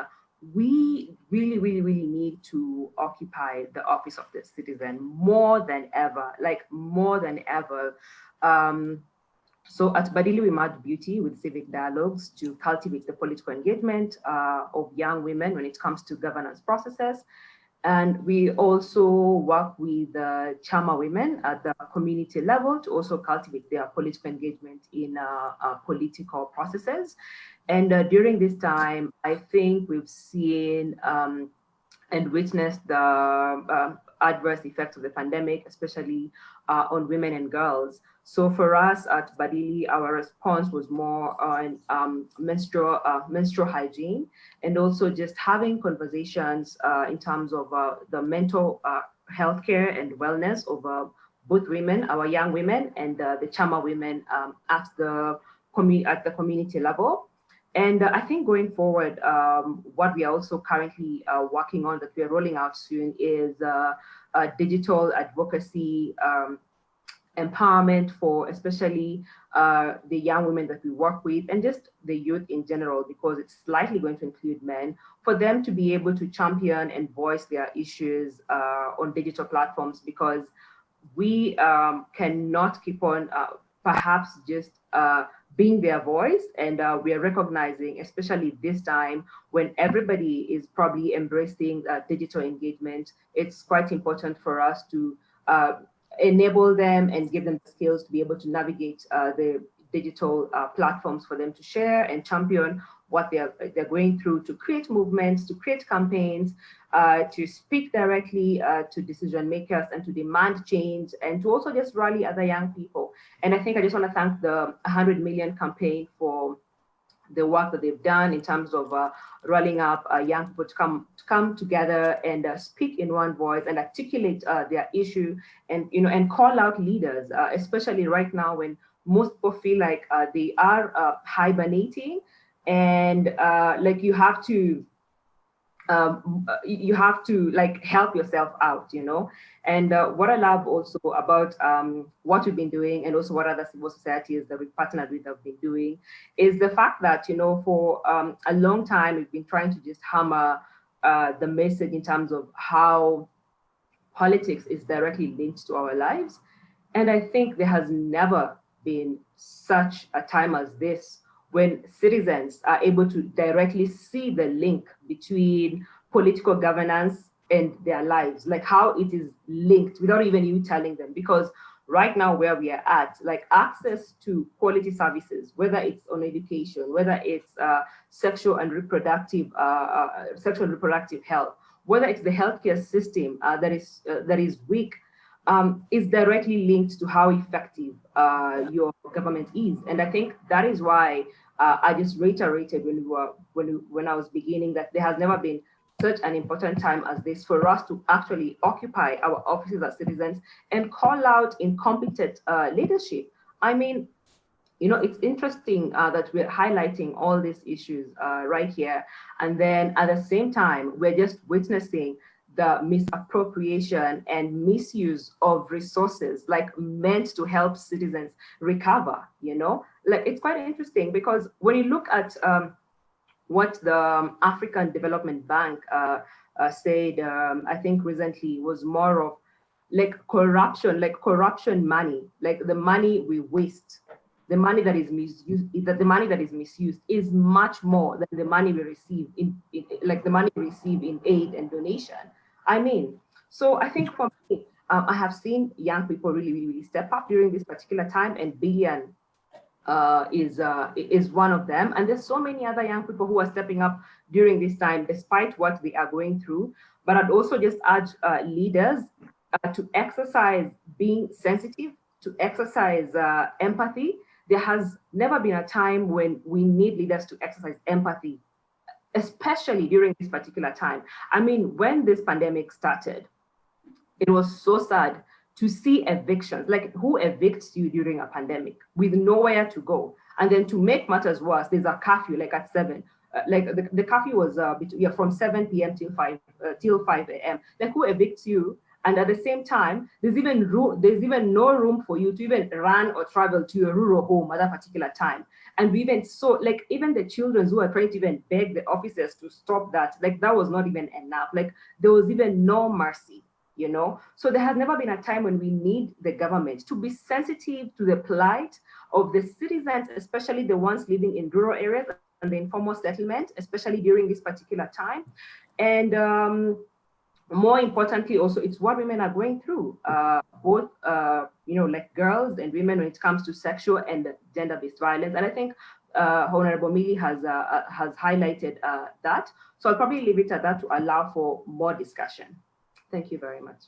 we really need to occupy the office of the citizen more than ever, So at Badili, we merge beauty with civic dialogues to cultivate the political engagement of young women when it comes to governance processes. And we also work with Chama women at the community level to also cultivate their political engagement in political processes. And during this time, I think we've seen and witnessed the adverse effects of the pandemic, especially on women and girls. So for us at Badili, our response was more on menstrual hygiene, and also just having conversations in terms of the mental health care and wellness of both women, our young women, and the Chama women at the community level. And I think going forward, what we are also currently working on that we are rolling out soon is digital advocacy empowerment for especially the young women that we work with and just the youth in general, because it's slightly going to include men, for them to be able to champion and voice their issues on digital platforms, because we cannot keep on perhaps just being their voice. And we are recognizing, especially this time when everybody is probably embracing digital engagement, it's quite important for us to enable them and give them the skills to be able to navigate the digital platforms for them to share and champion what they're going through, to create movements, to create campaigns, to speak directly to decision makers and to demand change, and to also just rally other young people. And I think I just want to thank the 100 Million campaign for the work that they've done in terms of rolling up young people to come together and speak in one voice and articulate their issue, and and call out leaders, especially right now when most people feel like they are hibernating, and like you have to like help yourself out, And what I love also about what we've been doing, and also what other civil societies that we've partnered with have been doing, is the fact that, for a long time, we've been trying to just hammer the message in terms of how politics is directly linked to our lives. And I think there has never been such a time as this, when citizens are able to directly see the link between political governance and their lives, like how it is linked without even you telling them. Because right now where we are at, like access to quality services, whether it's on education, whether it's sexual and reproductive health, whether it's the healthcare system that is weak, is directly linked to how effective your government is. And I think that is why I just reiterated when I was beginning that there has never been such an important time as this for us to actually occupy our offices as citizens and call out incompetent leadership. I mean, it's interesting that we're highlighting all these issues right here. And then at the same time, we're just witnessing the misappropriation and misuse of resources like meant to help citizens recover, Like, it's quite interesting because when you look at what the African Development Bank said, I think recently, was more of like corruption money, like the money we waste, the money that is misused is much more than the money we receive like the money we receive in aid and donation. I mean, so I think for me, I have seen young people really step up during this particular time, and Billian is one of them. And there's so many other young people who are stepping up during this time, despite what they are going through. But I'd also just urge leaders to exercise being sensitive, to exercise empathy. There has never been a time when we need leaders to exercise empathy, especially during this particular time. I mean, when this pandemic started, it was so sad to see evictions. Like, who evicts you during a pandemic with nowhere to go? And then to make matters worse, there's a curfew like at 7. Like the curfew was from 7 p.m. till 5 a.m. Like, who evicts you? And at the same time, there's even no room for you to even run or travel to your rural home at that particular time. And we even saw, like, even the children who are trying to even beg the officers to stop that, like, that was not even enough. Like, there was even no mercy, So there has never been a time when we need the government to be sensitive to the plight of the citizens, especially the ones living in rural areas and the informal settlement, especially during this particular time. And more importantly, also, it's what women are going through, both, like girls and women when it comes to sexual and gender-based violence. And I think Honorable Millie has highlighted that. So I'll probably leave it at that to allow for more discussion. Thank you very much.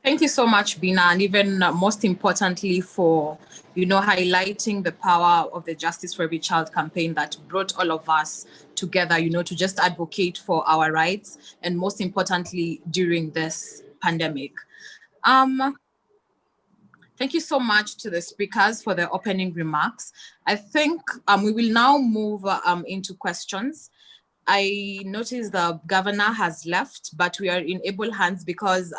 Thank you so much, Bina, and even most importantly for, highlighting the power of the Justice for Every Child campaign that brought all of us together, to just advocate for our rights, and most importantly, during this pandemic. Thank you so much to the speakers for their opening remarks. I think we will now move into questions. I noticed the governor has left, but we are in able hands because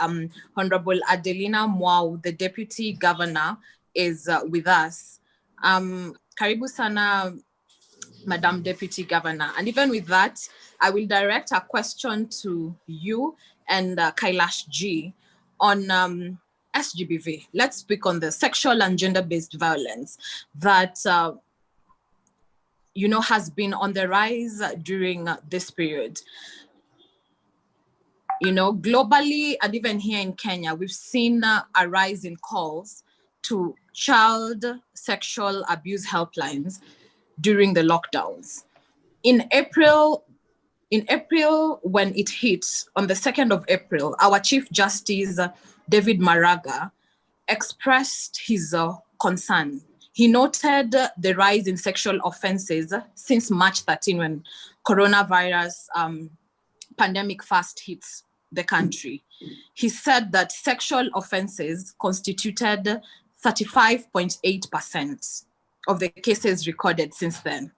Honorable Adelina Mwau, the deputy governor, is with us. Karibu sana, Madam Deputy Governor. And even with that, I will direct a question to you and Kailash G on SGBV. Let's speak on the sexual and gender-based violence that has been on the rise during this period. Globally and even here in Kenya, we've seen a rise in calls to child sexual abuse helplines during the lockdowns. In April, when it hit, on the 2nd of April, our Chief Justice, David Maraga, expressed his concern. He noted the rise in sexual offenses since March 13, when coronavirus pandemic first hit the country. He said that sexual offenses constituted 35.8% of the cases recorded since then.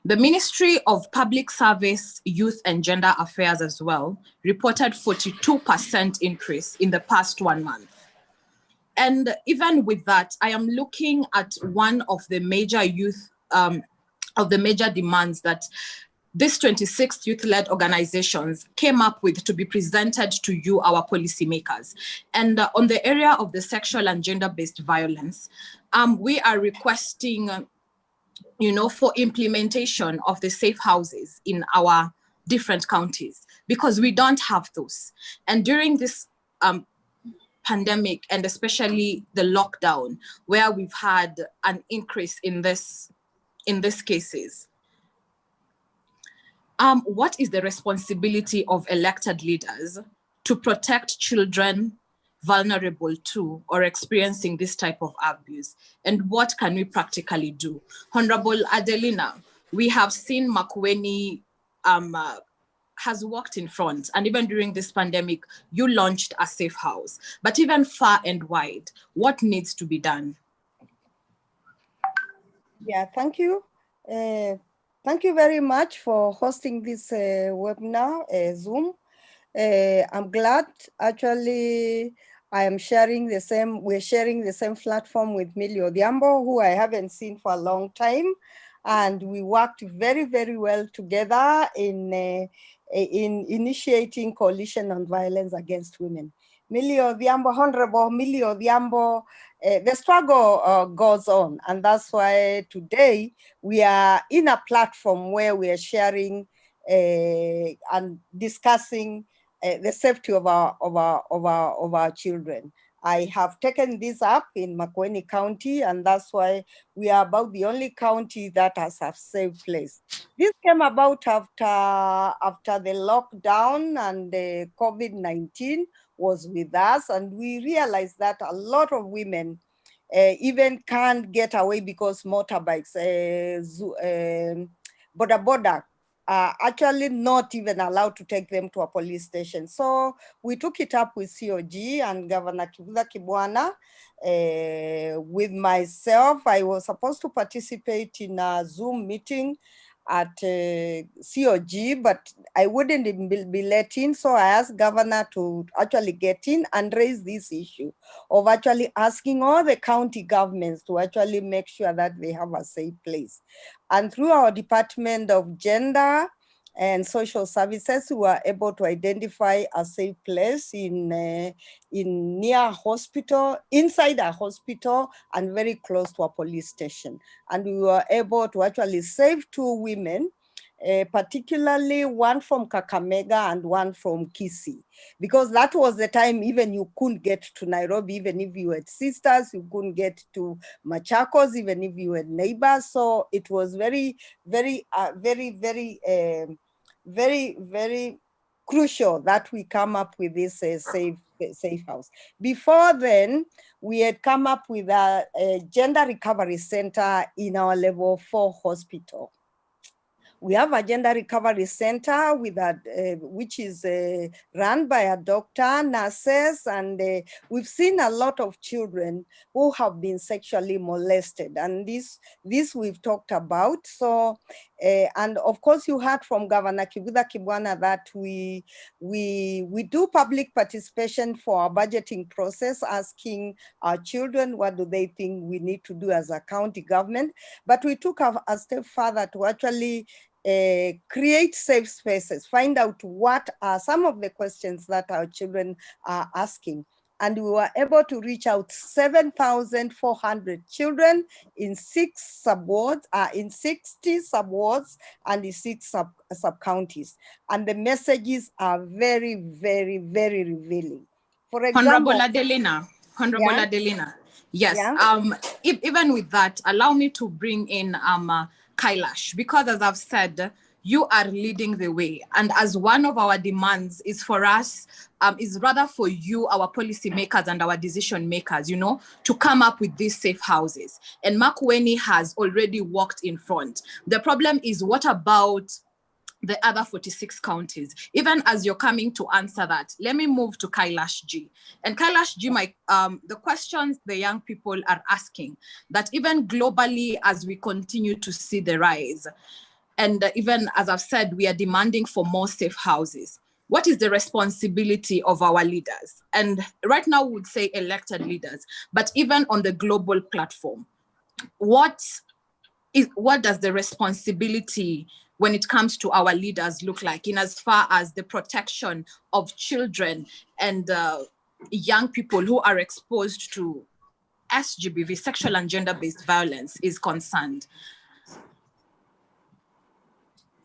The Ministry of Public Service, Youth and Gender Affairs as well reported 42% increase in the past 1 month. And even with that, I am looking at one of the major demands that these 26 youth-led organizations came up with to be presented to you, our policymakers. And on the area of the sexual and gender-based violence, we are requesting, for implementation of the safe houses in our different counties, because we don't have those. And during this pandemic, and especially the lockdown, where we've had an increase in these cases, what is the responsibility of elected leaders to protect children vulnerable to or experiencing this type of abuse? And what can we practically do? Honorable Adelina, we have seen Makueni has walked in front, and even during this pandemic, you launched a safe house. But even far and wide, what needs to be done? Yeah, thank you. Thank you very much for hosting this webinar, Zoom. I'm glad, actually, we're sharing the same platform with Millie Odhiambo, who I haven't seen for a long time. And we worked very, very well together in initiating coalition on violence against women. Millie Odhiambo, Honorable Millie Odhiambo, the struggle goes on. And that's why today we are in a platform where we are sharing and discussing the safety of our children. I have taken this up in Makueni County, and that's why we are about the only county that has a safe place. This came about after the lockdown, and the COVID-19 was with us, and we realized that a lot of women even can't get away because motorbikes, boda are actually not even allowed to take them to a police station. So we took it up with COG and Governor Kivutha Kibwana. With myself, I was supposed to participate in a Zoom meeting at COG, but I wouldn't be let in. So I asked Governor to actually get in and raise this issue of actually asking all the county governments to actually make sure that they have a safe place. And through our Department of Gender and Social Services, we were able to identify a safe place in near a hospital, inside a hospital, and very close to a police station. And we were able to actually save 2 women particularly one from Kakamega and one from Kisii, because that was the time even you couldn't get to Nairobi, even if you had sisters, you couldn't get to Machakos, even if you had neighbors. So it was very crucial that we come up with this safe house. Before then, we had come up with a gender recovery center in our level 4 hospital. We have a gender recovery center with which is run by a doctor, nurses, and we've seen a lot of children who have been sexually molested, and this we've talked about. So, and of course, you heard from Governor Kivutha Kibwana that we do public participation for our budgeting process, asking our children what do they think we need to do as a county government. But we took a step further to actually create safe spaces, find out what are some of the questions that our children are asking. And we were able to reach out 7,400 children in 6 sub-wards, in 60 sub-wards and in 6 sub-counties. And the messages are very, very, very revealing. For example— Honorable Adelina. Yes, yeah. Even with that, allow me to bring in Kailash, because as I've said, you are leading the way. And as one of our demands is for us, is rather for you, our policy makers and our decision makers, to come up with these safe houses. And Makueni has already walked in front. The problem is, what about the other 46 counties? Even as you're coming to answer that, let me move to Kailash G. And Kailash G, the questions the young people are asking, that even globally, as we continue to see the rise, and even as I've said, we are demanding for more safe houses. What is the responsibility of our leaders? And right now we would say elected leaders, but even on the global platform, what does the responsibility when it comes to our leaders look like, in as far as the protection of children and young people who are exposed to SGBV, sexual and gender-based violence, is concerned?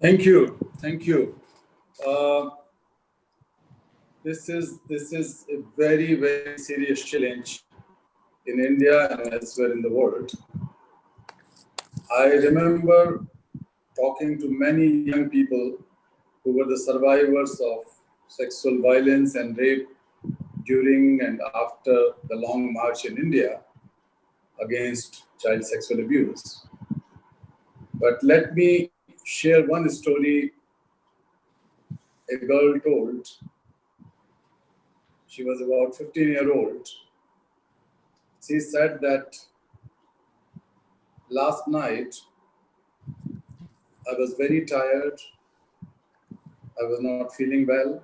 Thank you. This is a very, very serious challenge in India and elsewhere in the world. I remember talking to many young people who were the survivors of sexual violence and rape during and after the Long March in India against child sexual abuse. But let me share one story a girl told. She was about 15-year-old. She said that last night I was very tired. I was not feeling well.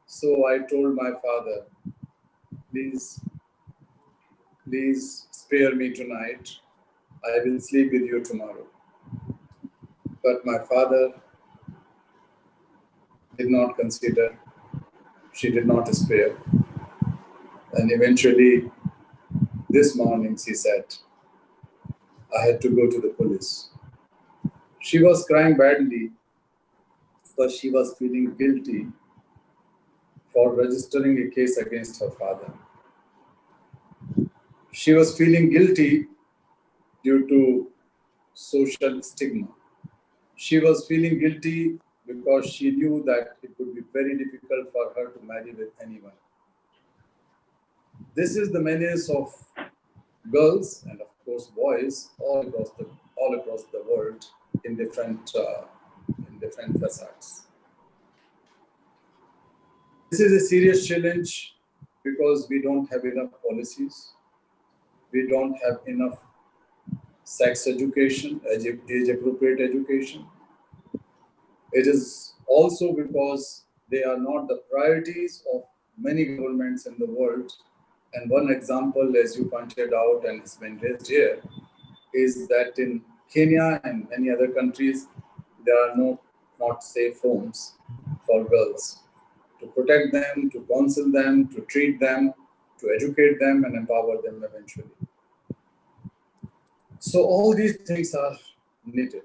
So I told my father, please spare me tonight. I will sleep with you tomorrow. But my father did not consider. She did not spare. And eventually, this morning, she said, I had to go to the police. She was crying badly because she was feeling guilty for registering a case against her father. She was feeling guilty due to social stigma. She was feeling guilty because she knew that it would be very difficult for her to marry with anyone. This is the menace of girls and of course boys all across the world in different facets. This is a serious challenge because we don't have enough policies. We don't have enough sex education, age-appropriate education. It is also because they are not the priorities of many governments in the world. And one example, as you pointed out and has been raised here, is that in Kenya and many other countries, there are not safe homes for girls to protect them, to counsel them, to treat them, to educate them and empower them eventually. So all these things are needed.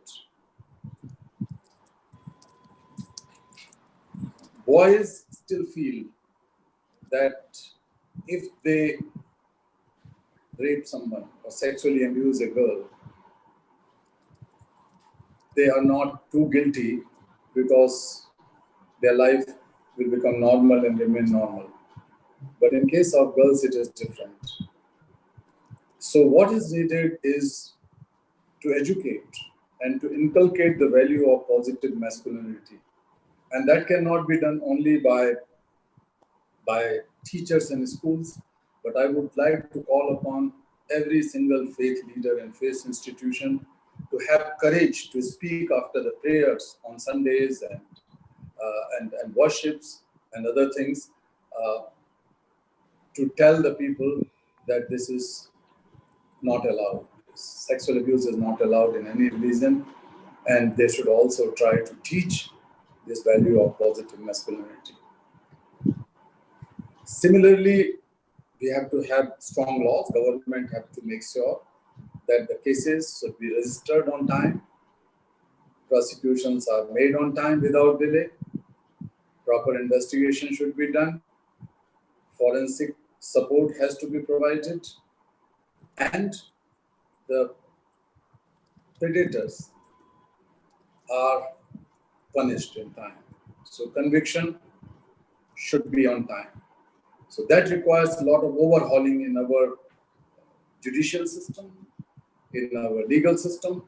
boys still feel that if they rape someone or sexually abuse a girl, they are not too guilty because their life will become normal and remain normal. But in case of girls, it is different. So what is needed is to educate and to inculcate the value of positive masculinity. And that cannot be done only by teachers in schools, but I would like to call upon every single faith leader and faith institution to have courage to speak after the prayers on Sundays and worships and other things, to tell the people that this is not allowed. Sexual abuse is not allowed in any religion, and they should also try to teach this value of positive masculinity. Similarly, we have to have strong laws. Government have to make sure that the cases should be registered on time, prosecutions are made on time without delay, proper investigation should be done, forensic support has to be provided, and the predators are punished in time. So conviction should be on time. So that requires a lot of overhauling in our judicial system, in our legal system,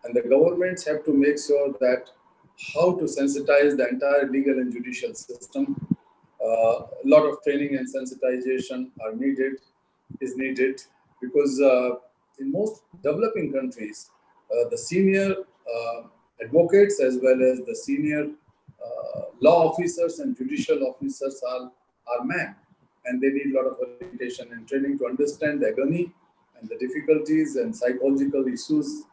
and the governments have to make sure that how to sensitize the entire legal and judicial system. A lot of training and sensitization is needed because in most developing countries, the senior advocates as well as the senior law officers and judicial officers are men, and they need a lot of orientation and training to understand the agony and the difficulties and psychological issues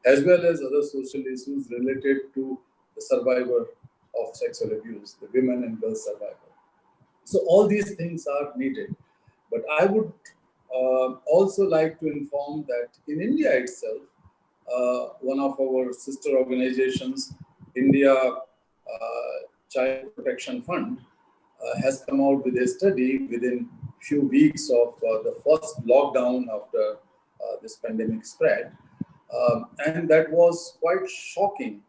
as well as other social issues related to the survivor of sexual abuse, the women and girl survivor. So all these things are needed. But I would also like to inform that in India itself, one of our sister organizations, India Child Protection Fund, has come out with a study within few weeks of the first lockdown after this pandemic spread. And that was quite shocking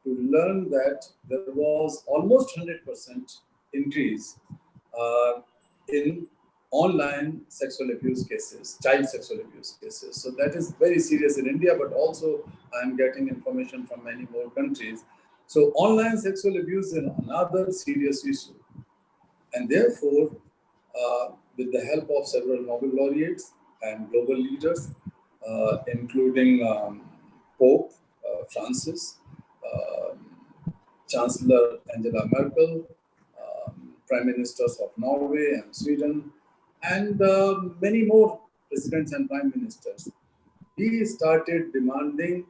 to learn that there was almost 100% increase in online sexual abuse cases, child sexual abuse cases. So that is very serious in India, but also I'm getting information from many more countries. So online sexual abuse is another serious issue. And therefore, with the help of several Nobel laureates and global leaders, including Pope Francis, Chancellor Angela Merkel, Prime Ministers of Norway and Sweden, and many more presidents and prime ministers, we started demanding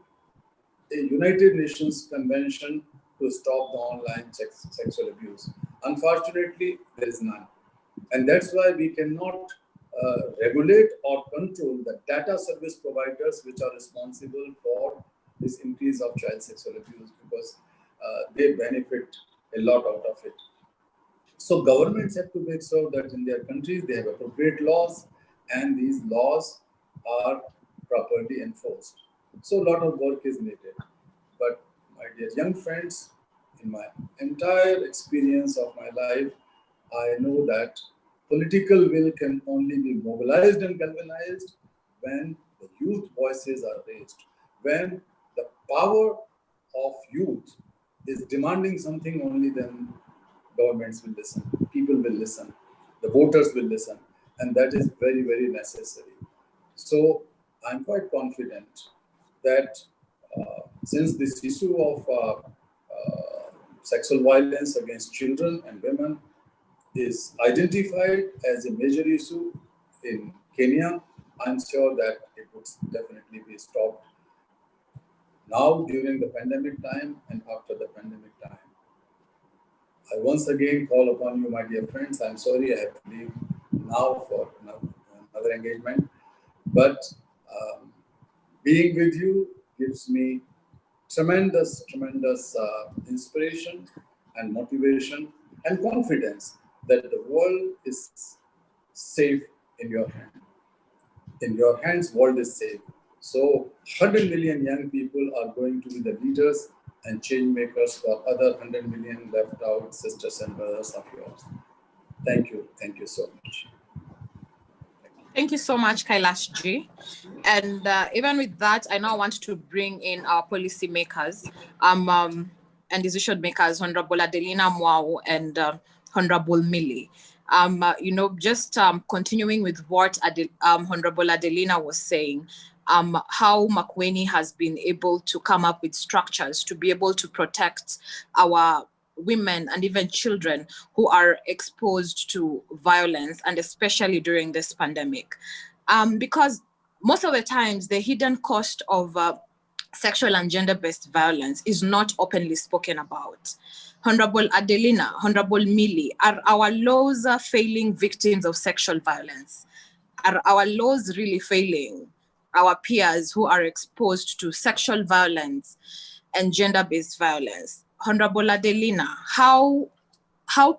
a United Nations Convention to stop the online sexual abuse. Unfortunately, there is none. And that's why we cannot regulate or control the data service providers which are responsible for this increase of child sexual abuse, because they benefit a lot out of it. So governments have to make sure that in their countries they have appropriate laws and these laws are properly enforced. So a lot of work is needed. But my dear young friends, in my entire experience of my life, I know that political will can only be mobilized and galvanized when the youth voices are raised, when the power of youth is demanding something, only then governments will listen, people will listen, the voters will listen, and that is very, very necessary. So I'm quite confident that since this issue of sexual violence against children and women is identified as a major issue in Kenya, I'm sure that it would definitely be stopped now during the pandemic time and after the pandemic time. I once again call upon you, my dear friends. I'm sorry I have to leave now for another engagement, but being with you gives me tremendous, tremendous inspiration and motivation. and confidence that the world is safe in your hand. In your hands, world is safe. So 100 million young people are going to be the leaders and change makers for other 100 million left out sisters and brothers of yours. Thank you. Thank you so much. Thank you so much, Kailash Ji. And even with that, I now want to bring in our policy makers and decision makers, Honorable Adelina Mwao and Honorable Millie. Just continuing with what Honorable Adelina was saying, how Makueni has been able to come up with structures to be able to protect our women and even children who are exposed to violence, and especially during this pandemic. Because most of the times the hidden cost of sexual and gender-based violence is not openly spoken about. Honorable Adelina, Honorable Millie, are our laws failing victims of sexual violence? Are our laws really failing our peers who are exposed to sexual violence and gender-based violence? Honorable Adelina, how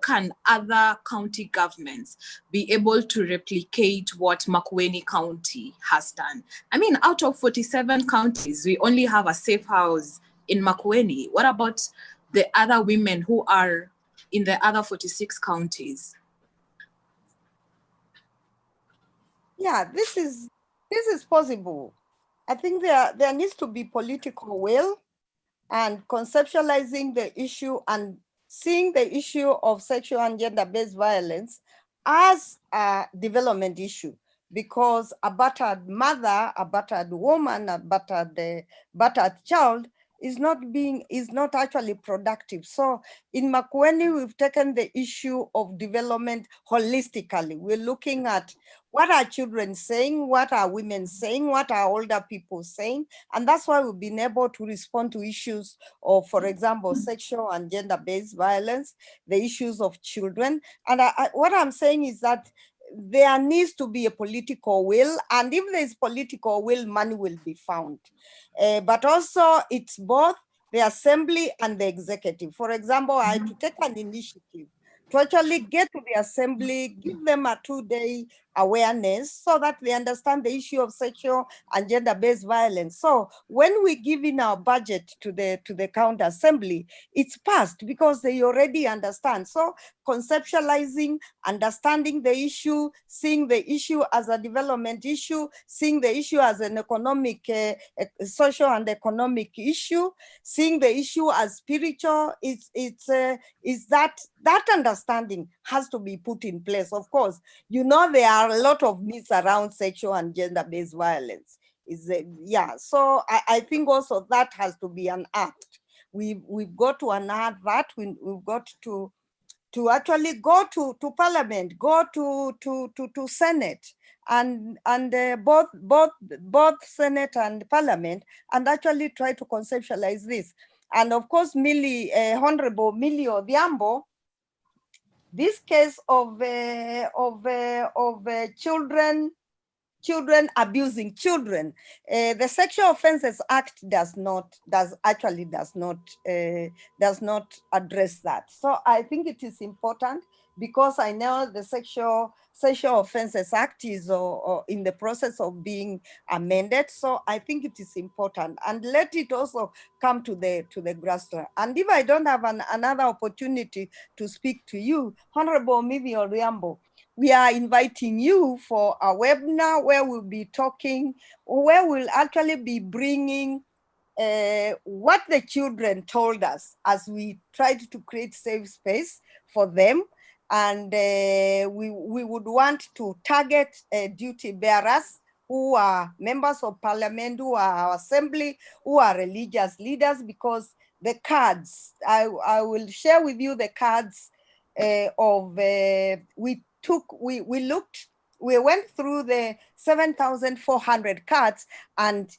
can other county governments be able to replicate what Makueni County has done? I mean, out of 47 counties, we only have a safe house in Makueni. What about the other women who are in the other 46 counties? Yeah, this is possible. I think there needs to be political will and conceptualizing the issue and seeing the issue of sexual and gender-based violence as a development issue, because a battered mother, a battered woman, a battered child is not actually productive. So in Makueni, we've taken the issue of development holistically. We're looking at what are children saying, what are women saying, what are older people saying, and that's why we've been able to respond to issues of, for example, sexual and gender-based violence, the issues of children. And what I'm saying is that there needs to be a political will, and if there's political will, money will be found. But also it's both the assembly and the executive. For example, I had to take an initiative to actually get to the assembly, give them a 2-day awareness so that they understand the issue of sexual and gender-based violence. So when we give in our budget to the county assembly, it's passed because they already understand. So conceptualizing, understanding the issue, seeing the issue as a development issue, seeing the issue as an economic, social and economic issue, seeing the issue as spiritual, is that understanding has to be put in place. Of course, there are a lot of myths around sexual and gender-based violence. So I think also that has to be unearthed. We've got to unearth that. We've got to actually go to Parliament, go to Senate, and both Senate and Parliament, and actually try to conceptualize this. And of course, Honorable Millie Odhiambo, this case of children abusing children, the Sexual Offences Act does not address that. So I think it is important, because I know the Sexual Offences Act is in the process of being amended. So I think it is important, and let it also come to the grassroots. And if I don't have another opportunity to speak to you, Honorable Millie Odhiambo, we are inviting you for a webinar where we'll be talking, where we'll actually be bringing what the children told us as we tried to create safe space for them. And we would want to target duty bearers who are members of Parliament, who are our assembly, who are religious leaders, because the cards, I will share with you the cards we went through the 7,400 cards and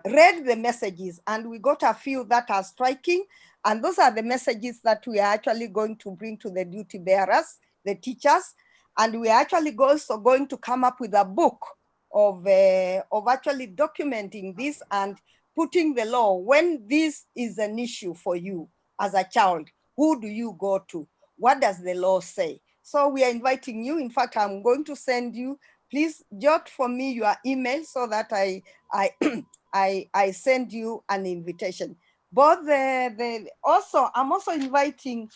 read the messages, and we got a few that are striking. And those are the messages that we are actually going to bring to the duty bearers, the teachers. And we are actually also going to come up with a book of actually documenting this and putting the law. When this is an issue for you as a child, who do you go to? what does the law say? So we are inviting you. In fact, I'm going to send you, please jot for me your email so that I send you an invitation. Both I'm also inviting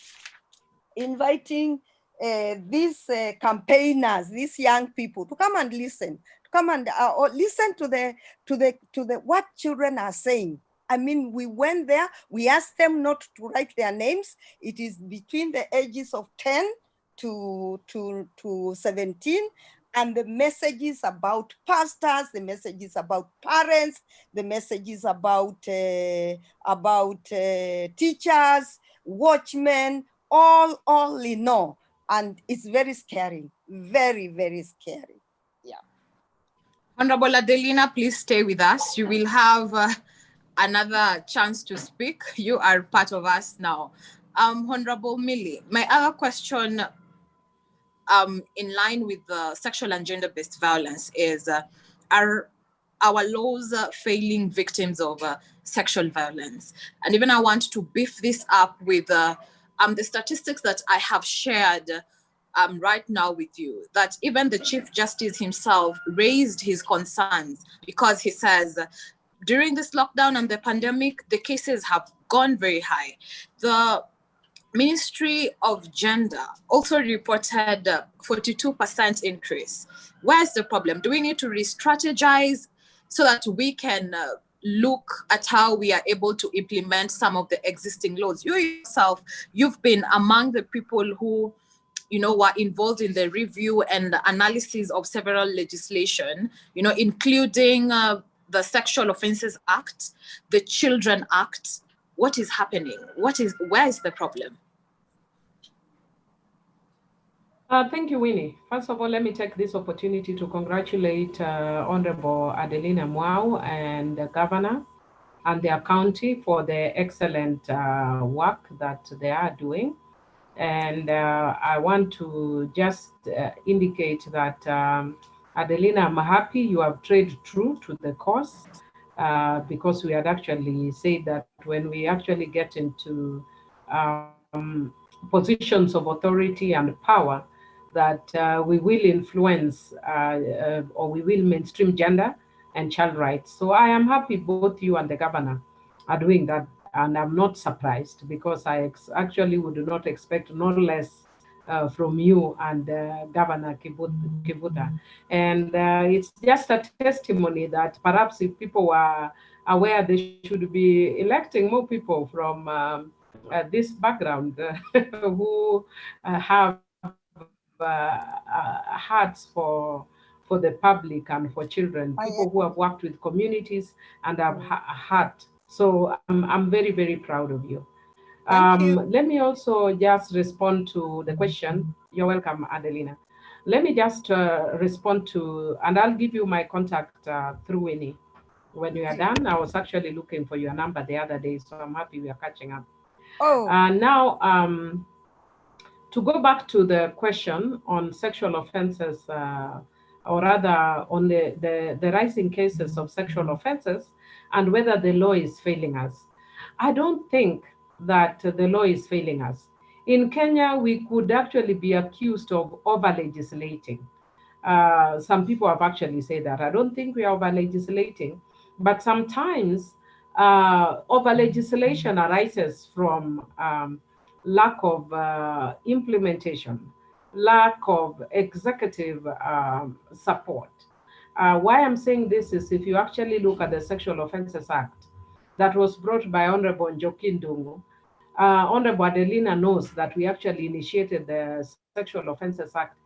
these campaigners, these young people, to come and listen, to come and or listen to the what children are saying. I mean, we went there, we asked them not to write their names. It is between the ages of 10 to 17. And the messages about pastors, the messages about parents, the messages about teachers, watchmen, all in all. And it's very scary, very, very scary. Yeah. Honorable Adelina, please stay with us. You will have another chance to speak. You are part of us now. Honorable Millie, my other question in line with the sexual and gender-based violence is, are our laws failing victims of sexual violence? And even I want to beef this up with the statistics that I have shared right now with you, that even the Chief Justice himself raised his concerns because he says, during this lockdown and the pandemic, the cases have gone very high. The Ministry of Gender also reported 42% increase. Where's the problem? Do we need to re-strategize so that we can look at how we are able to implement some of the existing laws? You yourself, you've been among the people who, were involved in the review and analysis of several legislation, including the Sexual Offences Act, the Children Act. What is happening? Where is the problem? Thank you, Winnie. First of all, let me take this opportunity to congratulate Honorable Adelina Mwau and the Governor and their county for their excellent work that they are doing. And I want to just indicate that, Adelina, I'm happy you have trade true to the cause, because we had actually said that when we actually get into positions of authority and power, that we will influence or we will mainstream gender and child rights. So I am happy both you and the governor are doing that, and I'm not surprised, because I actually would not expect no less from you and Governor Kivutha. And it's just a testimony that perhaps if people were aware, they should be electing more people from this background who have hearts for the public and for children, people who have worked with communities and have heart. So I'm very, very proud of you. Let me also just respond to the question. You're welcome, Adelina. Let me just respond to, and I'll give you my contact through Winnie. When you are done, I was actually looking for your number the other day, so I'm happy we are catching up. Now, to go back to the question on sexual offenses, or rather on the rising cases of sexual offenses and whether the law is failing us. I don't think that the law is failing us. In Kenya, we could actually be accused of over-legislating. Some people have actually said that. I don't think we are over-legislating, but sometimes over-legislation arises from lack of implementation, lack of executive support. Why I'm saying this is, if you actually look at the Sexual Offences Act that was brought by Honorable Njoki Ndung'u, Honorable Adelina knows that we actually initiated the Sexual Offences Act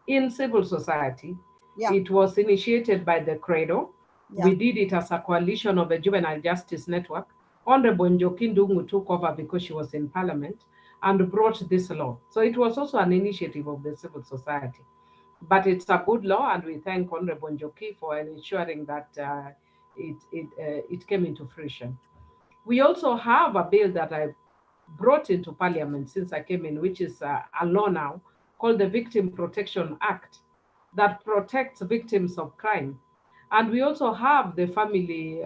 in civil society. Yeah. It was initiated by the Credo. Yeah. We did it as a coalition of the Juvenile Justice Network. Honorable Njoki Ndung'u took over because she was in Parliament and brought this law. So it was also an initiative of the civil society. But it's a good law, and we thank Honorable Njoki for ensuring that it came into fruition. We also have a bill that I brought into Parliament since I came in, which is a law now called the Victim Protection Act that protects victims of crime. And we also have the Family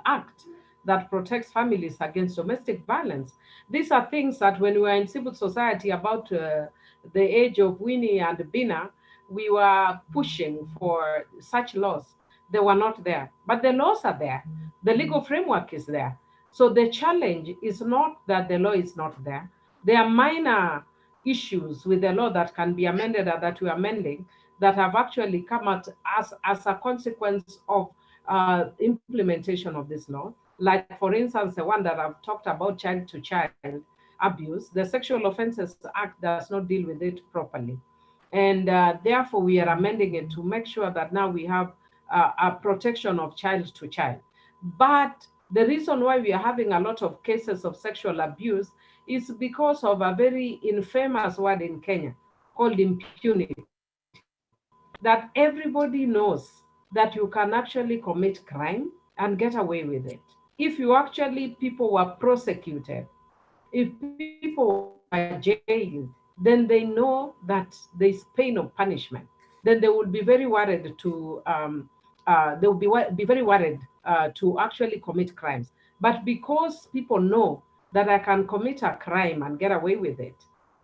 Act that protects families against domestic violence. These are things that when we were in civil society about the age of Winnie and Bina, we were pushing for such laws. They were not there, but the laws are there. The legal framework is there. So the challenge is not that the law is not there. There are minor issues with the law that can be amended or that we are amending that have actually come out as a consequence of implementation of this law. Like, for instance, the one that I've talked about, child-to-child abuse. The Sexual Offences Act does not deal with it properly. And therefore, we are amending it to make sure that now we have a protection of child-to-child. But the reason why we are having a lot of cases of sexual abuse is because of a very infamous word in Kenya called impunity. That everybody knows that you can actually commit crime and get away with it. If people were prosecuted, if people were jailed, then they know that there's pain of punishment. Then they would be very worried to to actually commit crimes. But because people know that I can commit a crime and get away with it,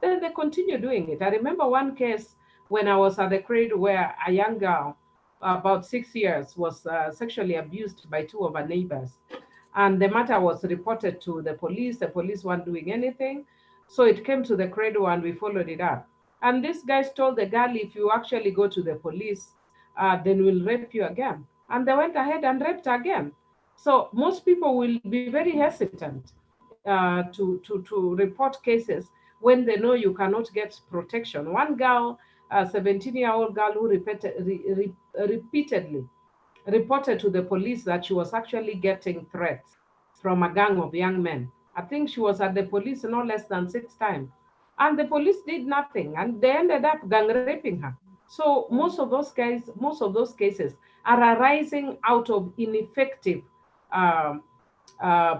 then they continue doing it. I remember one case when I was at the cradle where a young girl, about 6 years, was sexually abused by two of her neighbors. And the matter was reported to the police. The police weren't doing anything. So it came to the cradle and we followed it up. And these guys told the girl, if you actually go to the police, then we'll rape you again. And they went ahead and raped again. So most people will be very hesitant to report cases when they know you cannot get protection. One girl, a 17-year-old girl who repeatedly reported to the police that she was actually getting threats from a gang of young men. I think she was at the police no less than 6 times. And the police did nothing, and they ended up gang raping her. So most of those cases are arising out of ineffective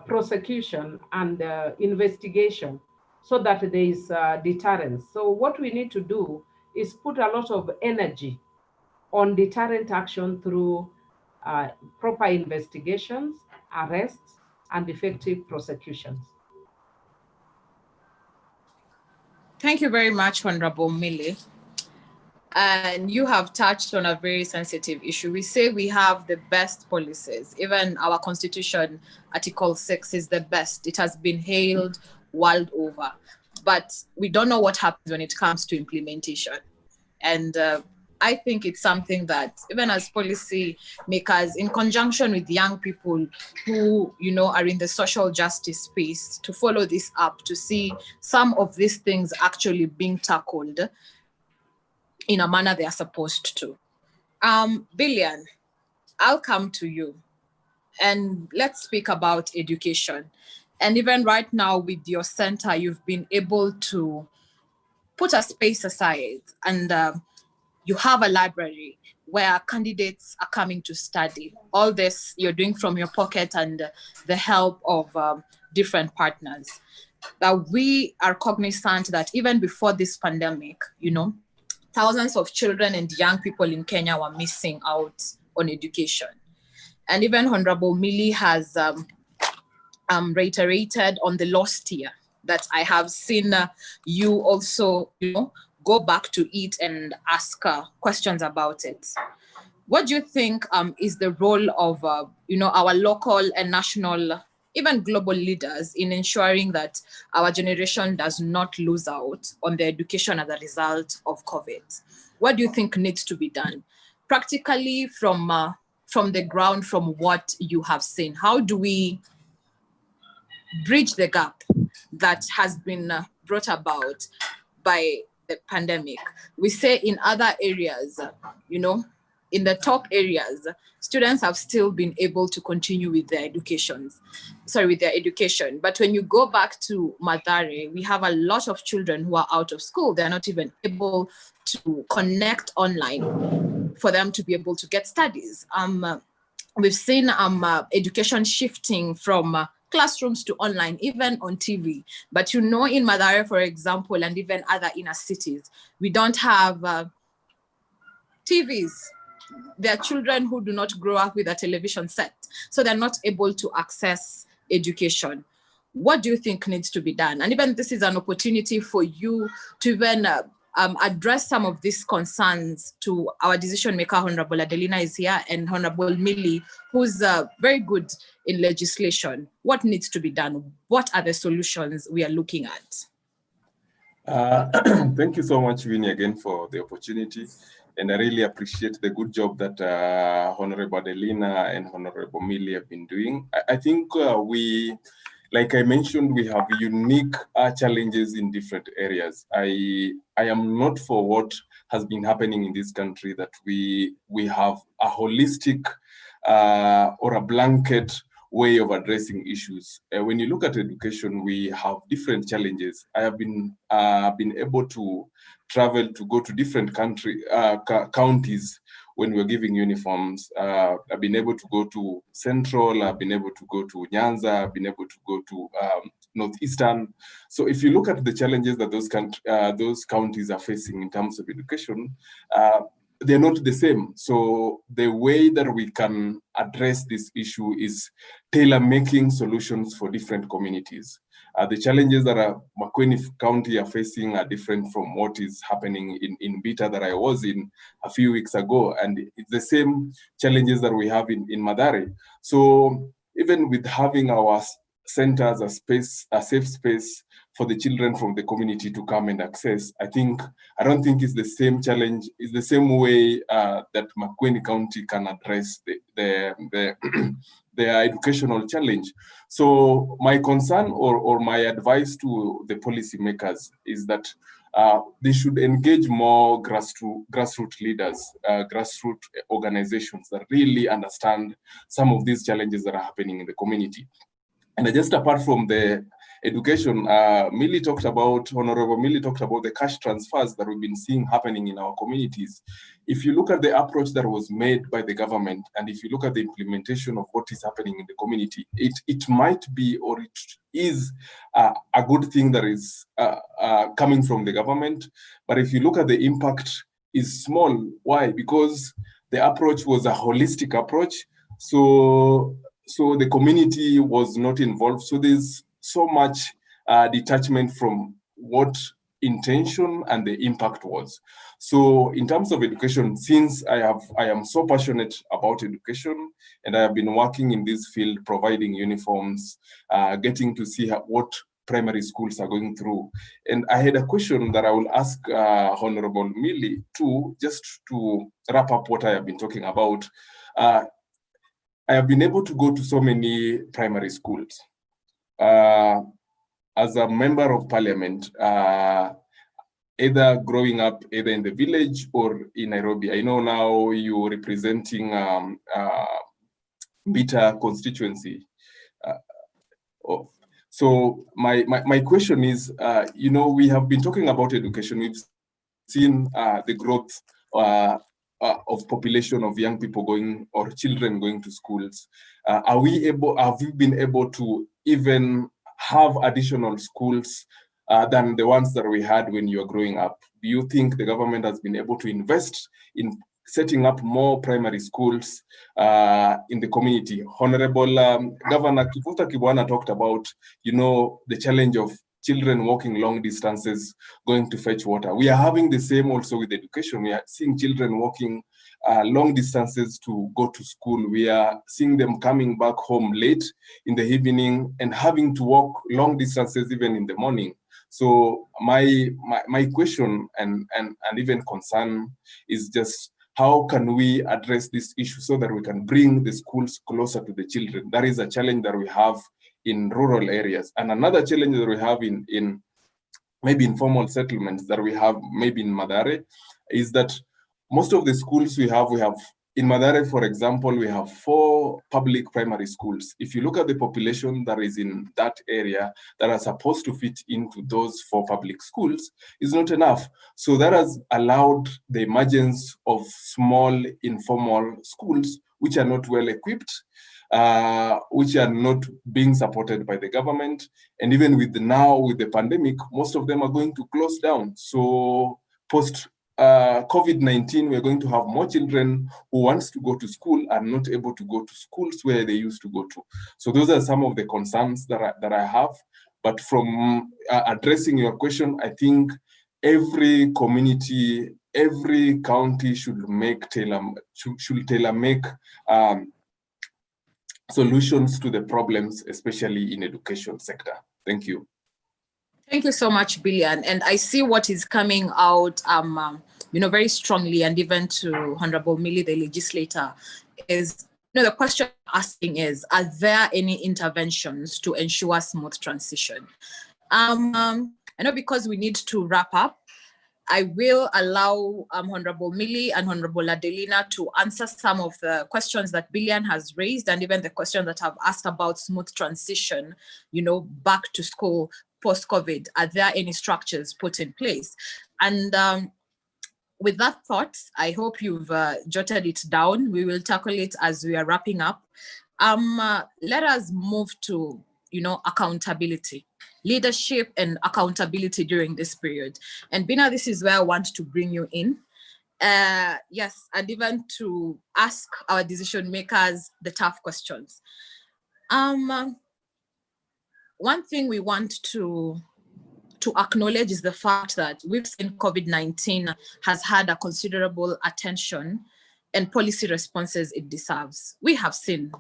prosecution and investigation, so that there is deterrence. So what we need to do is put a lot of energy on deterrent action through proper investigations, arrests, and effective prosecutions. Thank you very much, Honorable Millie. And you have touched on a very sensitive issue. We say we have the best policies. Even our Constitution, Article 6, is the best. It has been hailed world over. But we don't know what happens when it comes to implementation. And I think it's something that even as policy makers, in conjunction with young people who, are in the social justice space, to follow this up, to see some of these things actually being tackled in a manner they are supposed to. Billian, I'll come to you and let's speak about education. And even right now with your center, you've been able to put a space aside and you have a library where candidates are coming to study. All this you're doing from your pocket and the help of different partners. That we are cognizant that even before this pandemic, thousands of children and young people in Kenya were missing out on education. And even Honorable Millie has reiterated on the lost year that I have seen you also, go back to it and ask questions about it. What do you think is the role of, our local and national, even global leaders in ensuring that our generation does not lose out on their education as a result of COVID? What do you think needs to be done? Practically from the ground, from what you have seen, how do we bridge the gap that has been brought about by the pandemic? We say in other areas, in the top areas, students have still been able to continue with their education. But when you go back to Mathare, we have a lot of children who are out of school. They're not even able to connect online for them to be able to get studies. We've seen education shifting from classrooms to online, even on TV. But in Mathare, for example, and even other inner cities, we don't have TVs. There are children who do not grow up with a television set, so they're not able to access education. What do you think needs to be done? And even this is an opportunity for you to even address some of these concerns to our decision maker, Honorable Adelina is here, and Honorable Millie, who's very good in legislation. What needs to be done? What are the solutions we are looking at? Thank you so much, Winnie, again for the opportunity. And I really appreciate the good job that Honorable Adelina and Honorable Millie have been doing. I think like I mentioned, we have unique challenges in different areas. I am not for what has been happening in this country, that we have a holistic or a blanket way of addressing issues. When you look at education, we have different challenges. I have been able to travel to go to different counties when we're giving uniforms. I've been able to go to Central, I've been able to go to Nyanza, I've been able to go to Northeastern. So if you look at the challenges that those counties are facing in terms of education, they're not the same. So the way that we can address this issue is tailor-making solutions for different communities. The challenges that Makueni County are facing are different from what is happening in Bita that I was in a few weeks ago. And it's the same challenges that we have in Mathare. So even with having our centers, a safe space for the children from the community to come and access, I don't think it's the same challenge, it's the same way that Makueni County can address their educational challenge. So my concern or my advice to the policymakers is that they should engage more grassroots leaders, grassroots organizations that really understand some of these challenges that are happening in the community. And just apart from the education, Honorable Millie talked about the cash transfers that we've been seeing happening in our communities. If you look at the approach that was made by the government, and if you look at the implementation of what is happening in the community, it might be, or it is a good thing that is coming from the government. But if you look at the impact, is small. Why? Because the approach was a holistic approach. So the community was not involved. So there's so much detachment from what intention and the impact was. So in terms of education, since I am so passionate about education, and I have been working in this field, providing uniforms, getting to see what primary schools are going through. And I had a question that I will ask Honorable Millie too, just to wrap up what I have been talking about. I have been able to go to so many primary schools. As a member of parliament, either growing up either in the village or in Nairobi. I know now you're representing Bita constituency. So my question is, we have been talking about education. We've seen the growth of population of young people going, or children going to schools. Have we been able to even have additional schools than the ones that we had when you were growing up? Do you think the government has been able to invest in setting up more primary schools in the community? Honorable Governor Kivutha Kibwana talked about, the challenge of children walking long distances going to fetch water. We are having the same also with education. We are seeing children walking long distances to go to school. We are seeing them coming back home late in the evening and having to walk long distances even in the morning. So my question and even concern is just, how can we address this issue so that we can bring the schools closer to the children? That is a challenge that we have in rural areas. And another challenge that we have in maybe informal settlements that we have maybe in Mathare is that most of the schools we have in Mathare, for example, we have 4 public primary schools. If you look at the population that is in that area that are supposed to fit into those 4 public schools, is not enough. So that has allowed the emergence of small informal schools which are not well equipped, which are not being supported by the government. And even with the pandemic, most of them are going to close down. So post COVID-19, we're going to have more children who wants to go to school are not able to go to schools where they used to go to. So those are some of the concerns that I have. But from addressing your question, I think every community, every county should tailor make solutions to the problems, especially in education sector. Thank you. Thank you so much, Billian. And I see what is coming out, very strongly, and even to Honorable Millie, the legislator, is, the question asking is, are there any interventions to ensure smooth transition? I know because we need to wrap up, I will allow Honorable Millie and Honorable Adelina to answer some of the questions that Billian has raised, and even the question that I've asked about smooth transition, back to school post-COVID. Are there any structures put in place? And with that thought, I hope you've jotted it down. We will tackle it as we are wrapping up. Let us move to, accountability, leadership and accountability during this period. And Bina, this is where I want to bring you in. Yes, and even to ask our decision makers the tough questions. One thing we want to acknowledge is the fact that we've seen COVID-19 has had a considerable attention and policy responses it deserves. We have seen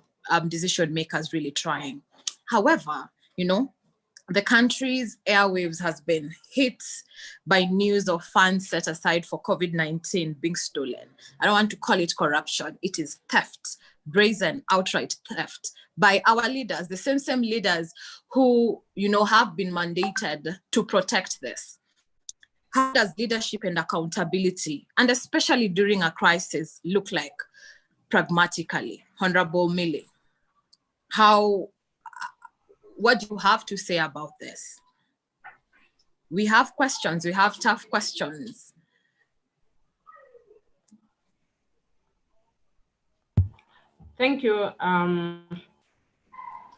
decision makers really trying. However, the country's airwaves has been hit by news of funds set aside for COVID-19 being stolen. I don't want to call it corruption. It is theft, brazen, outright theft by our leaders, the same leaders who, have been mandated to protect this. How does leadership and accountability, and especially during a crisis, look like pragmatically? Honorable Millie, what do you have to say about this? We have questions, we have tough questions. Thank you.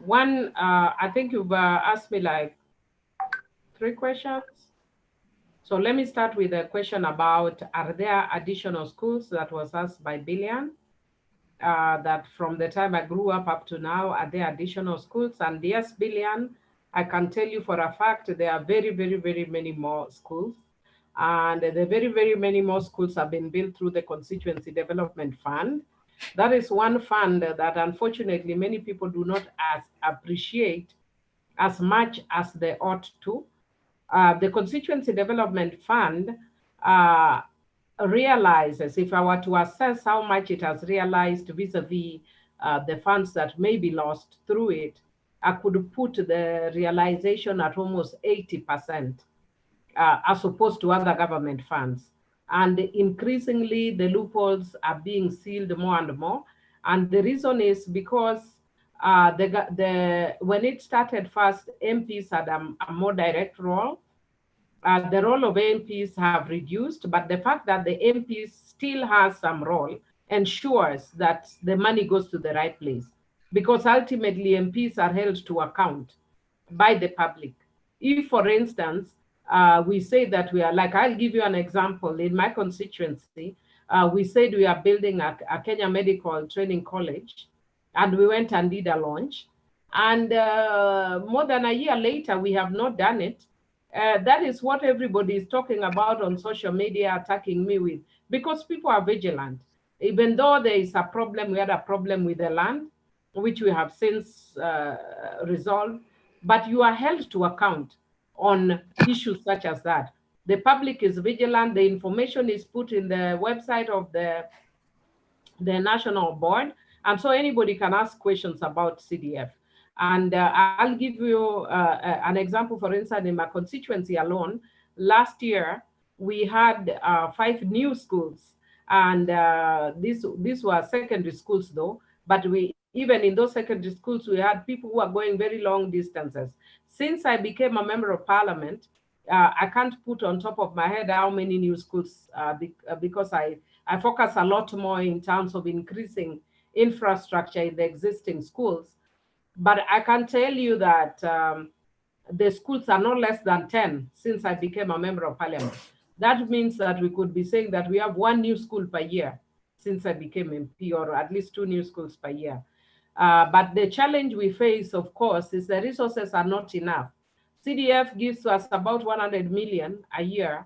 I think you've asked me like 3 questions. So let me start with a question about, are there additional schools? That was asked by Billian. That from the time I grew up to now, are there additional schools? And yes, Billian, I can tell you for a fact, there are very, very, very many more schools. And the very, very many more schools have been built through the Constituency Development Fund. That is one fund that unfortunately many people do not appreciate as much as they ought to. The Constituency Development Fund realizes, if I were to assess how much it has realized vis-a-vis the funds that may be lost through it, I could put the realization at almost 80%, as opposed to other government funds. And increasingly, the loopholes are being sealed more and more. And the reason is because when it started first, MPs had a more direct role. The role of MPs have reduced, but the fact that the MPs still has some role ensures that the money goes to the right place. Because ultimately, MPs are held to account by the public. If, for instance, we say that we are, like, I'll give you an example. In my constituency, we said we are building a Kenya Medical Training College, and we went and did a launch. And more than a year later, we have not done it. That is what everybody is talking about on social media, attacking me with, because people are vigilant. Even though there is a problem, we had a problem with the land, which we have since resolved, but you are held to account on issues such as that. The public is vigilant. The information is put in the website of the national board. And so anybody can ask questions about CDF. And I'll give you an example. For instance, in my constituency alone, last year, we had 5 new schools. And these were secondary schools though, but even in those secondary schools, we had people who are going very long distances. Since I became a member of parliament, I can't put on top of my head how many new schools, because I focus a lot more in terms of increasing infrastructure in the existing schools. But I can tell you that the schools are no less than 10 since I became a member of parliament. That means that we could be saying that we have 1 new school per year since I became MP, or at least 2 new schools per year. But the challenge we face, of course, is the resources are not enough. CDF gives us about 100 million a year,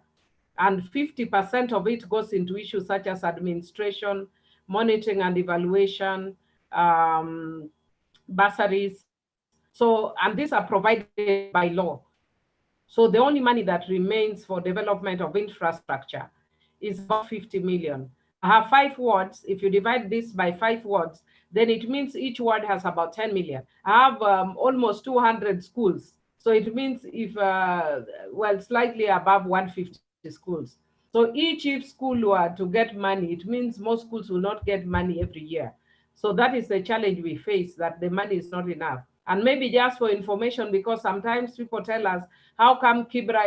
and 50% of it goes into issues such as administration, monitoring and evaluation, bursaries. So, and these are provided by law. So the only money that remains for development of infrastructure is about 50 million. I have 5 wards. If you divide this by 5 wards, then it means each ward has about 10 million. I have almost 200 schools. So it means if, well, slightly above 150 schools. So if school were to get money, it means most schools will not get money every year. So that is the challenge we face, that the money is not enough. And maybe just for information, because sometimes people tell us, how come Kibra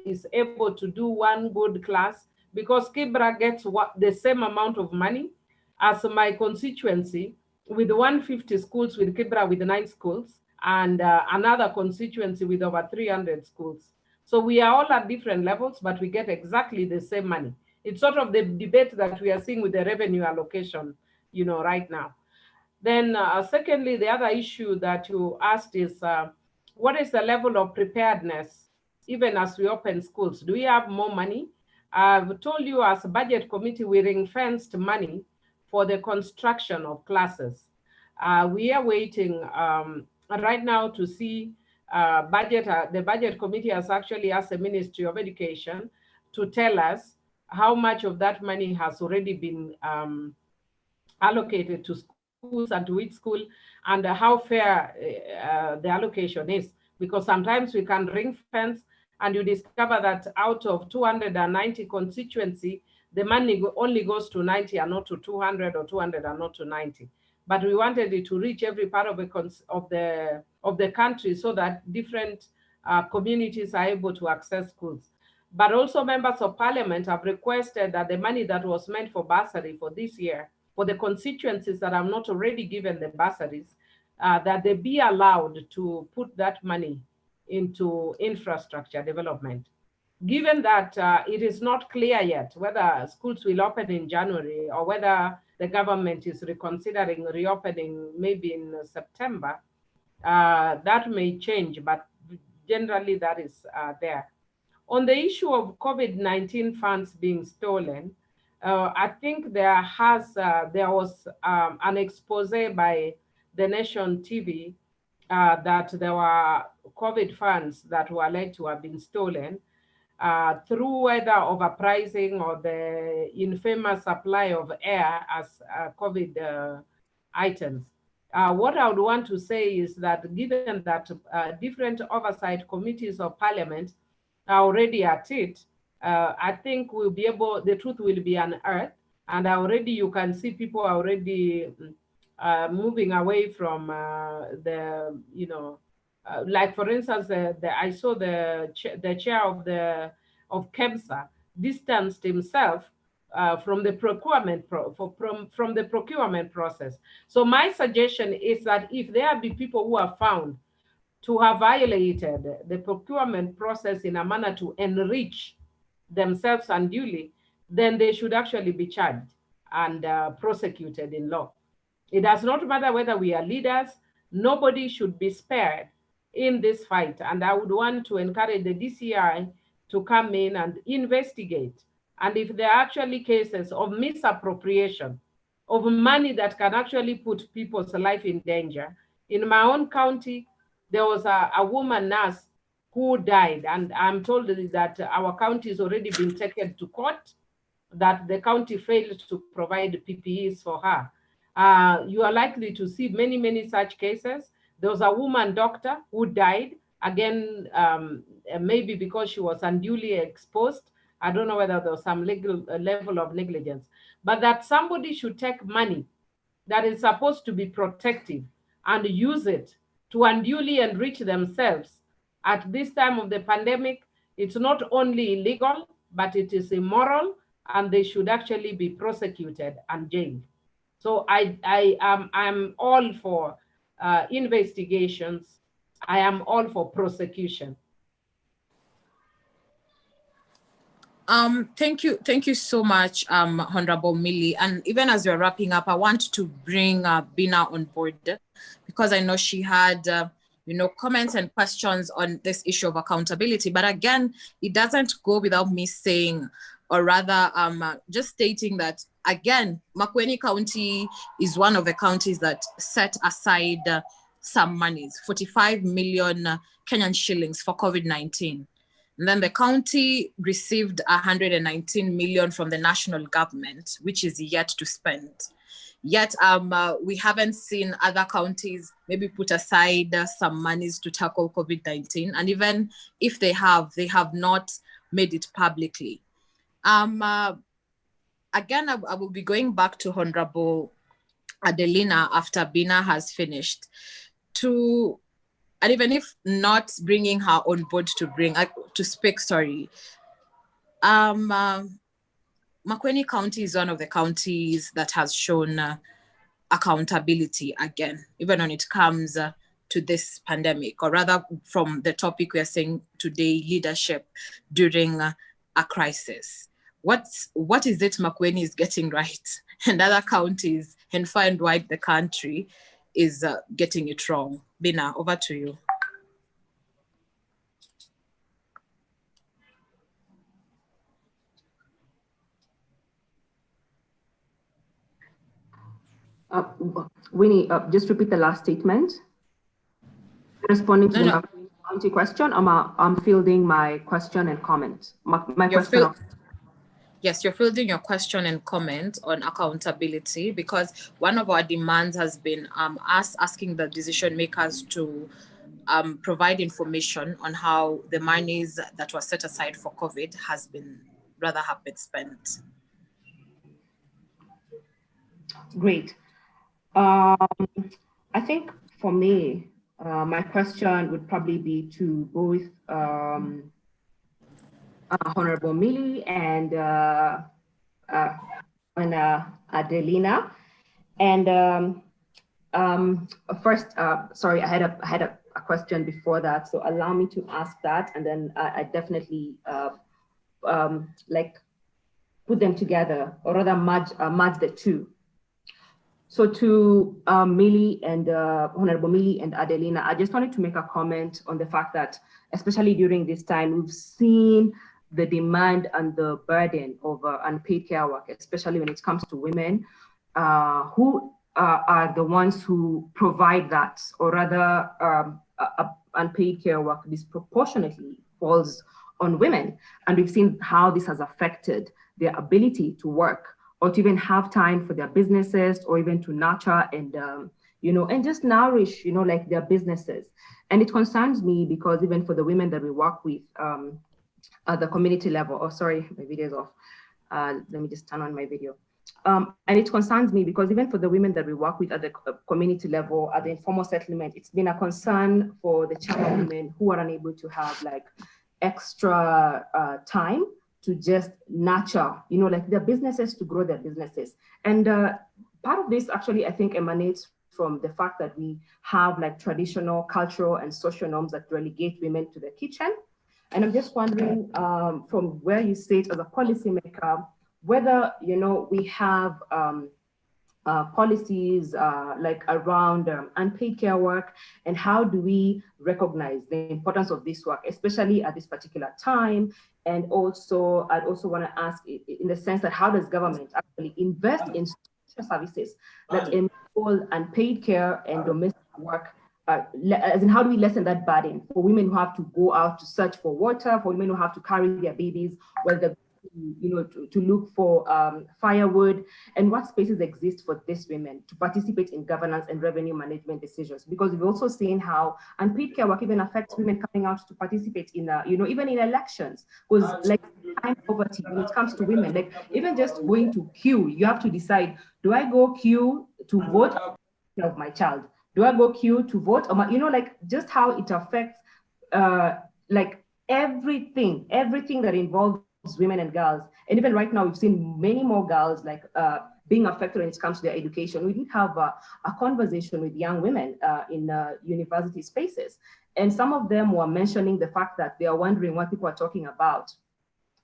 is able to do 1 good class? Because Kibra gets the same amount of money as my constituency, with 150 schools, with Kibra with 9 schools, and another constituency with over 300 schools. So we are all at different levels, but we get exactly the same money. It's sort of the debate that we are seeing with the revenue allocation, you know, right now. Then secondly, the other issue that you asked is, what is the level of preparedness, even as we open schools? Do we have more money? I've told you as a budget committee, we ring-fenced money for the construction of classes. We are waiting right now to see the budget committee has actually asked the Ministry of Education to tell us how much of that money has already been allocated to schools and to which school, and how fair the allocation is. Because sometimes we can ring fence and you discover that out of 290 constituency, the money only goes to 90 and not to 200, or 200 and not to 90. But we wanted it to reach every part of the country, so that different communities are able to access schools. But also members of parliament have requested that the money that was meant for bursary for this year, for the constituencies that have not already given the bursaries, that they be allowed to put that money into infrastructure development. Given that it is not clear yet whether schools will open in January, or whether the government is reconsidering reopening maybe in September, that may change, but generally that is there. On the issue of COVID-19 funds being stolen, I think there was an expose by the Nation TV that there were COVID funds that were alleged to have been stolen through whether overpricing or the infamous supply of air as COVID items. What I would want to say is that, given that different oversight committees of parliament are already at it, I think we'll be able, the truth will be unearthed, and already you can see people are already moving away from the, you know, like for instance, I saw the chair of KEMSA distanced himself from the procurement from the procurement process. So my suggestion is that if there be people who are found to have violated the procurement process in a manner to enrich themselves unduly, then they should actually be charged and prosecuted in law. It does not matter whether we are leaders, nobody should be spared in this fight. And I would want to encourage the DCI to come in and investigate. And if there are actually cases of misappropriation of money that can actually put people's life in danger. In my own county, there was a woman nurse who died, and I'm told that our county has already been taken to court, that the county failed to provide PPEs for her. You are likely to see many, many such cases. There was a woman doctor who died, again, maybe because she was unduly exposed. I don't know whether there was some level of negligence, but that somebody should take money that is supposed to be protective and use it to unduly enrich themselves at this time of the pandemic. It's not only illegal, but it is immoral, and they should actually be prosecuted and jailed. So I'm all for investigations. I am all for prosecution. Thank you so much, Honorable Millie. And even as we're wrapping up, I want to bring Bina on board because I know she had, comments and questions on this issue of accountability. But again, it doesn't go without me saying, or rather, just stating that again, Makueni County is one of the counties that set aside some monies, 45 million Kenyan shillings for COVID-19. And then the county received 119 million from the national government, which is yet to spend. Yet we haven't seen other counties maybe put aside some monies to tackle COVID-19. And even if they have not made it publicly. Again, I will be going back to Honorable Adelina after Bina has finished and even if not bringing her on board to speak, Makueni County is one of the counties that has shown accountability again, even when it comes to this pandemic, or rather from the topic we are saying today, leadership during a crisis. What is it Makueni is getting right and other counties and far and wide the country is getting it wrong? Bina, over to you. Winnie, just repeat the last statement. Responding to the county question, I'm fielding my question and comment. Yes, you're fielding your question and comment on accountability, because one of our demands has been us asking the decision makers to provide information on how the monies that were set aside for COVID have been spent. Great. I think for me, my question would probably be to both Honorable Millie and Adelina. And first, sorry, I had a question before that, so allow me to ask that, and then I definitely put them together, or rather merge the two. So to Millie and Honorable Millie and Adelina, I just wanted to make a comment on the fact that, especially during this time, we've seen the demand and the burden of unpaid care work, especially when it comes to women, who are the ones who provide that, or rather unpaid care work disproportionately falls on women. And we've seen how this has affected their ability to work, or to even have time for their businesses, or even to nurture and, and just nourish, like their businesses. And it concerns me because even for the women that we work with at the community level, oh, sorry, my video is off. Let me just turn on my video. And it concerns me because even for the women that we work with at the community level, at the informal settlement, it's been a concern for the Chama women who are unable to have extra time to just nurture, their businesses, to grow their businesses. And part of this actually, I think, emanates from the fact that we have traditional, cultural, and social norms that relegate women to the kitchen. And I'm just wondering, from where you sit as a policymaker, whether, we have policies around unpaid care work, and how do we recognize the importance of this work, especially at this particular time? And also, I'd also want to ask, in the sense that how does government actually invest in social services that enable unpaid care and domestic work, as in how do we lessen that burden for women who have to go out to search for water, for women who have to carry their babies, whether to look for firewood, and what spaces exist for these women to participate in governance and revenue management decisions? Because we've also seen how unpaid care work even affects women coming out to participate in, even in elections. Because time poverty, when it comes to women, even just going to queue, you have to decide, do I go queue to vote of my child? Do I go queue to vote? Or just how it affects everything that involves women and girls. And even right now, we've seen many more girls being affected when it comes to their education. We did have a conversation with young women in university spaces, and some of them were mentioning the fact that they are wondering what people are talking about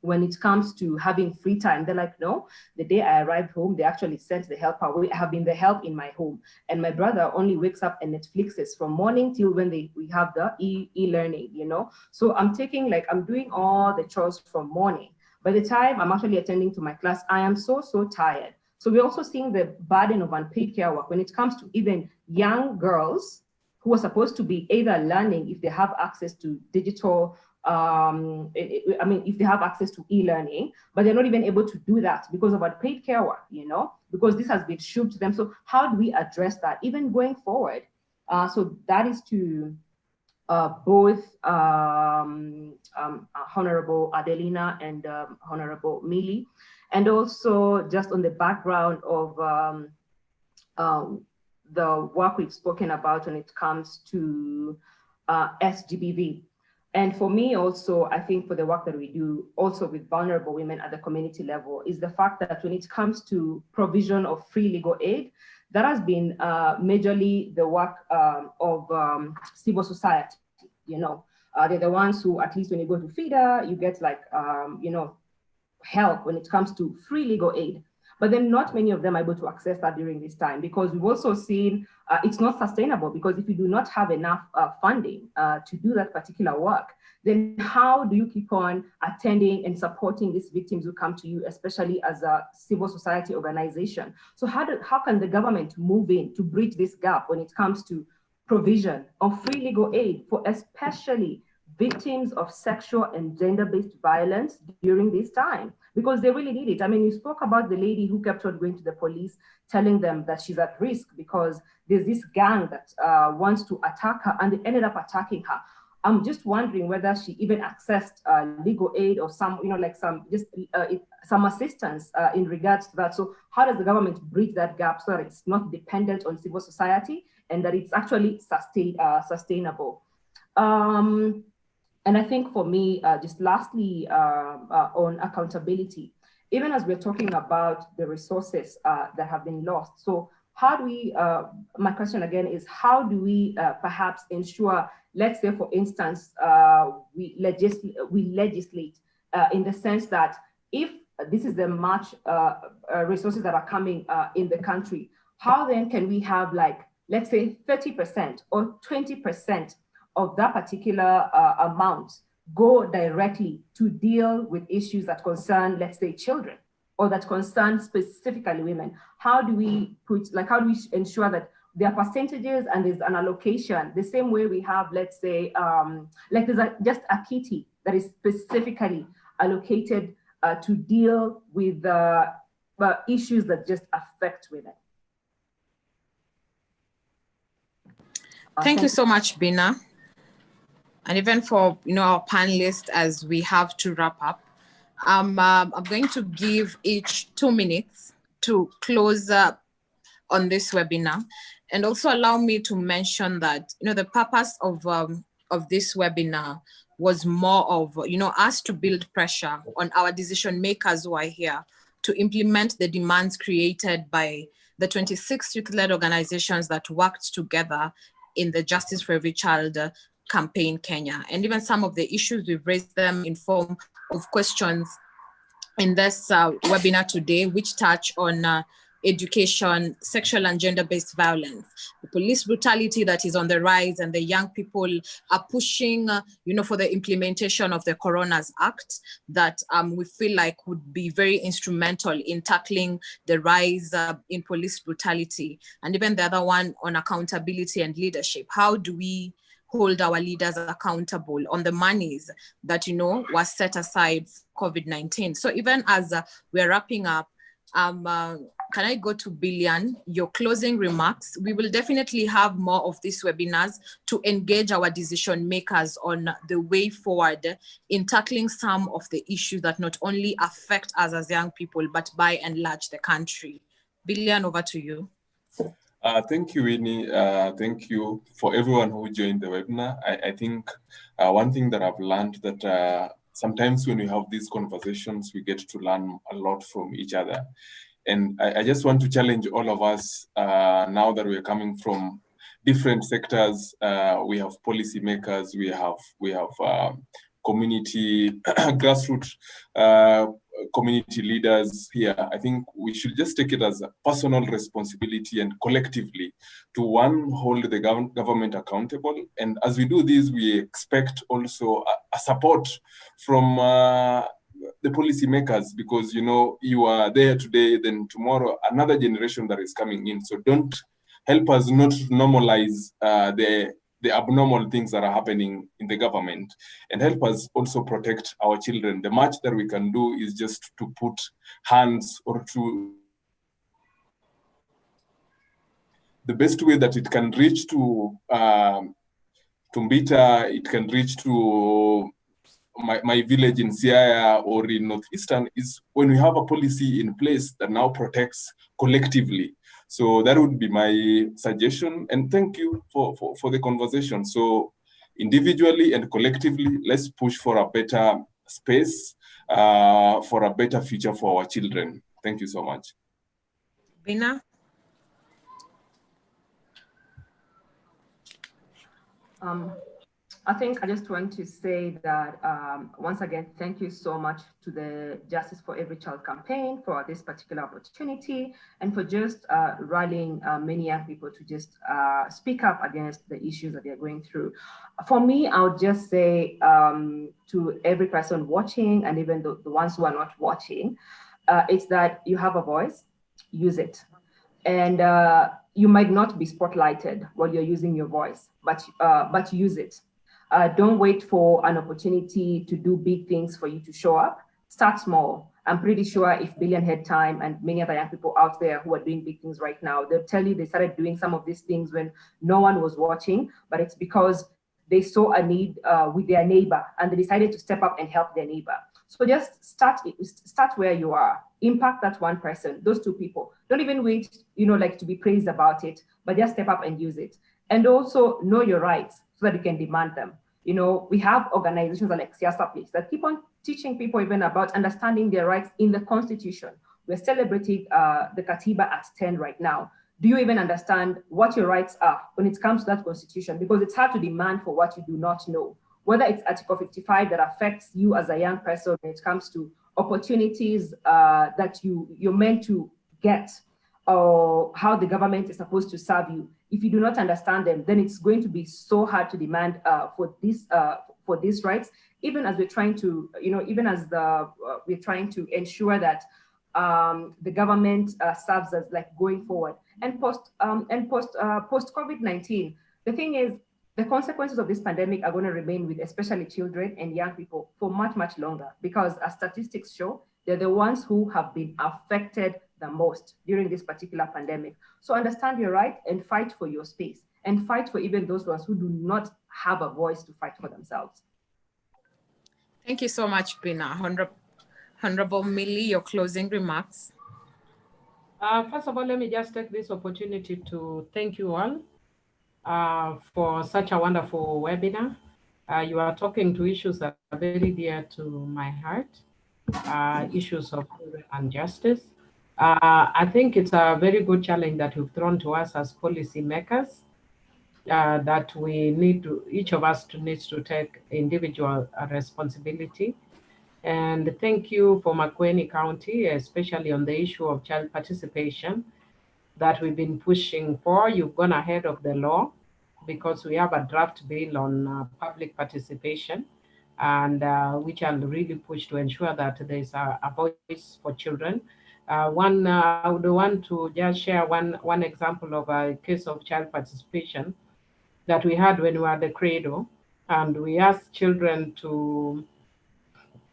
when it comes to having free time. They're like, no, the day I arrived home, they actually sent the help away. I have been the help in my home. And my brother only wakes up and Netflixes from morning till when we have the e-learning, you know? So I'm doing all the chores from morning. By the time I'm actually attending to my class, I am so tired. So we're also seeing the burden of unpaid care work when it comes to even young girls who are supposed to be either learning if they have access to digital, if they have access to e-learning, but they're not even able to do that because of unpaid care work, you know, because this has been shoved to them. So how do we address that even going forward? So that is to both Honorable Adelina and Honorable Millie, and also just on the background of the work we've spoken about when it comes to SGBV. And for me also, I think for the work that we do also with vulnerable women at the community level is the fact that when it comes to provision of free legal aid, that has been majorly the work of civil society, you know. They're the ones who, at least when you go to FIDA, you get like, you know, help when it comes to free legal aid. But then not many of them are able to access that during this time, because we've also seen it's not sustainable, because if you do not have enough funding to do that particular work, then how do you keep on attending and supporting these victims who come to you, especially as a civil society organization? So how can the government move in to bridge this gap when it comes to provision of free legal aid for especially victims of sexual and gender-based violence during this time? Because they really need it. I mean, you spoke about the lady who kept on going to the police, telling them that she's at risk because there's this gang that wants to attack her, and they ended up attacking her. I'm just wondering whether she even accessed legal aid or some, you know, like some assistance in regards to that. So how does the government bridge that gap so that it's not dependent on civil society and that it's actually sustainable? And I think for me, just lastly, on accountability, even as we're talking about the resources that have been lost. So how do we, my question again is, how do we perhaps ensure, let's say, for instance, we legislate in the sense that if this is the much resources that are coming in the country, how then can we have, like, let's say 30% or 20% of that particular amount go directly to deal with issues that concern, let's say, children, or that concern specifically women? How do we ensure that there are percentages and there's an allocation the same way we have, let's say, like there's just a kitty that is specifically allocated to deal with the issues that just affect women? Thank you so much, Bina. And even for, you know, our panelists, as we have to wrap up, I'm going to give each 2 minutes to close up on this webinar, and also allow me to mention that, you know, the purpose of this webinar was more of, you know, us to build pressure on our decision makers who are here to implement the demands created by the 26 youth-led organizations that worked together in the Justice for Every Child campaign Kenya. And even some of the issues, we've raised them in form of questions in this webinar today, which touch on education, sexual and gender-based violence, the police brutality that is on the rise, and the young people are pushing, you know, for the implementation of the Coroner's Act that we feel like would be very instrumental in tackling the rise in police brutality. And even the other one on accountability and leadership. How do we hold our leaders accountable on the monies that, you know, was set aside for COVID-19? So even as we're wrapping up, can I go to Billian, your closing remarks? We will definitely have more of these webinars to engage our decision makers on the way forward in tackling some of the issues that not only affect us as young people, but by and large the country. Billian, over to you. Thank you, Winnie. Thank you for everyone who joined the webinar. I think one thing that I've learned that sometimes when we have these conversations, we get to learn a lot from each other. And I just want to challenge all of us now that we're coming from different sectors. We have policymakers, we have community, grassroots community leaders here. I think we should just take it as a personal responsibility and collectively to one, hold the government accountable. And as we do this, we expect also a support from the policymakers, because, you know, you are there today, then tomorrow another generation that is coming in. So don't help us not normalize the abnormal things that are happening in the government, and help us also protect our children. The much that we can do is just to put hands, or to the best way that it can reach to Mbita, it can reach to my village in Siaya or in Northeastern, is when we have a policy in place that now protects collectively. So that would be my suggestion. And thank you for the conversation. So individually and collectively, let's push for a better space, for a better future for our children. Thank you so much. Bina? I think I just want to say that once again, thank you so much to the Justice for Every Child campaign for this particular opportunity, and for just rallying many young people to just speak up against the issues that they're going through. For me, I would just say to every person watching, and even the ones who are not watching, it's that you have a voice, use it. And you might not be spotlighted while you're using your voice, but use it. Don't wait for an opportunity to do big things for you to show up. Start small. I'm pretty sure if Billian had time, and many other young people out there who are doing big things right now, they'll tell you they started doing some of these things when no one was watching, but it's because they saw a need with their neighbor and they decided to step up and help their neighbor. So just start where you are. Impact that one person, those two people. Don't even wait, like to be praised about it, but just step up and use it. And also know your rights so that you can demand them. We have organizations like Siasa Place that keep on teaching people even about understanding their rights in the Constitution. We're celebrating the Katiba at 10 right now. Do you even understand what your rights are when it comes to that Constitution? Because it's hard to demand for what you do not know. Whether it's Article 55 that affects you as a young person when it comes to opportunities that you're meant to get, or how the government is supposed to serve you. If you do not understand them, then it's going to be so hard to demand for these rights. Even as we're trying to, we're trying to ensure that the government serves us like going forward. And post COVID-19, the thing is, the consequences of this pandemic are going to remain with especially children and young people for much, much longer, because as statistics show, they're the ones who have been affected the most during this particular pandemic. So understand your right and fight for your space, and fight for even those ones who do not have a voice to fight for themselves. Thank you so much, Bina. Honorable Millie, your closing remarks. First of all, let me just take this opportunity to thank you all for such a wonderful webinar. You are talking to issues that are very dear to my heart, issues of freedom and justice. I think it's a very good challenge that you've thrown to us as policy makers, that we need to, each of us needs to take individual responsibility. And thank you for Makueni County, especially on the issue of child participation that we've been pushing for. You've gone ahead of the law, because we have a draft bill on public participation, and which I'll really push to ensure that there's a voice for children. I would want to just share one example of a case of child participation that we had when we were at the Cradle, and we asked children to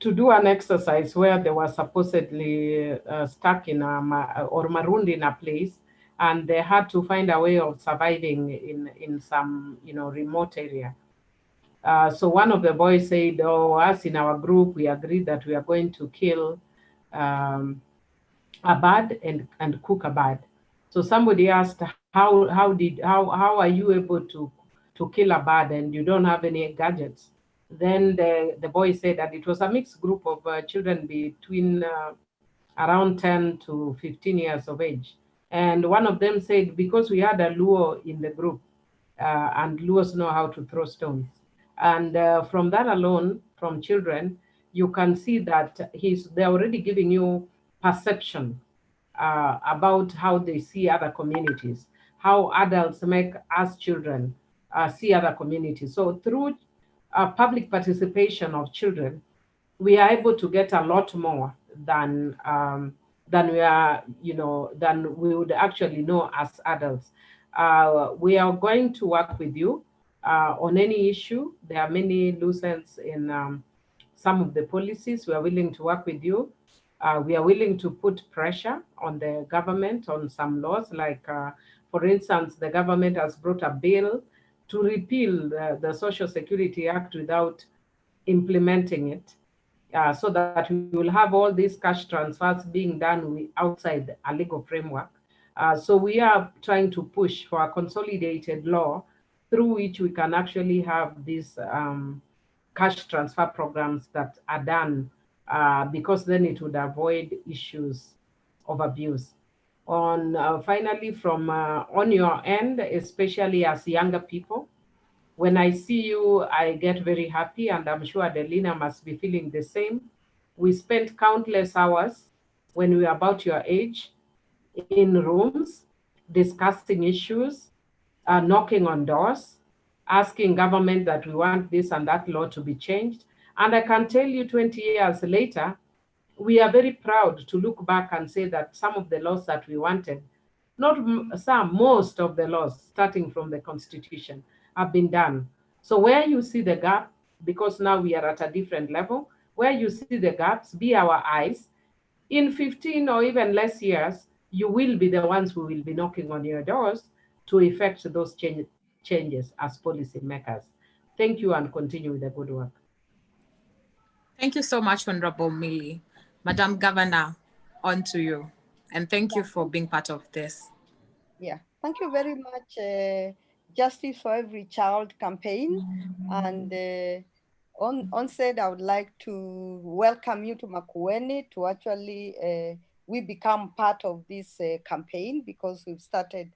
do an exercise where they were supposedly stuck in or marooned in a place, and they had to find a way of surviving in some remote area. So one of the boys said, us in our group, we agreed that we are going to kill a bird and cook a bird. So somebody asked, how are you able to kill a bird and you don't have any gadgets? Then the boy said that it was a mixed group of children between around 10 to 15 years of age. And one of them said, because we had a Luo in the group, and Luos know how to throw stones. And from that alone, from children, you can see that they're already giving you perception about how they see other communities, how adults make us children see other communities. So through public participation of children, we are able to get a lot more than we are, than we would actually know as adults. We are going to work with you on any issue. There are many loose ends in some of the policies. We are willing to work with you. We are willing to put pressure on the government on some laws, like, for instance, the government has brought a bill to repeal the Social Security Act without implementing it, so that we will have all these cash transfers being done outside a legal framework. So we are trying to push for a consolidated law through which we can actually have these cash transfer programs that are done, because then it would avoid issues of abuse. Finally, from on your end, especially as younger people, when I see you, I get very happy, and I'm sure Adelina must be feeling the same. We spent countless hours when we were about your age in rooms discussing issues, knocking on doors, asking government that we want this and that law to be changed. And I can tell you 20 years later, we are very proud to look back and say that some of the laws that we wanted, not some, most of the laws, starting from the Constitution, have been done. So where you see the gap, because now we are at a different level, where you see the gaps, be our eyes. In 15 or even less years, you will be the ones who will be knocking on your doors to effect those changes as policy makers. Thank you, and continue with the good work. Thank you so much, Honorable Millie. Madam Governor, on to you. And thank you for being part of this. Yeah, thank you very much, Justice for Every Child campaign. And onset, I would like to welcome you to Makueni to actually, we become part of this campaign, because we've started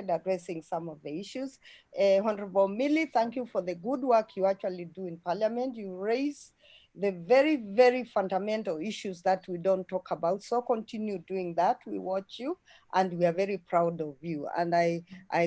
addressing some of the issues. Honorable Millie, thank you for the good work you actually do in Parliament. You raise the very, very fundamental issues that we don't talk about. So continue doing that. We watch you, and we are very proud of you. And I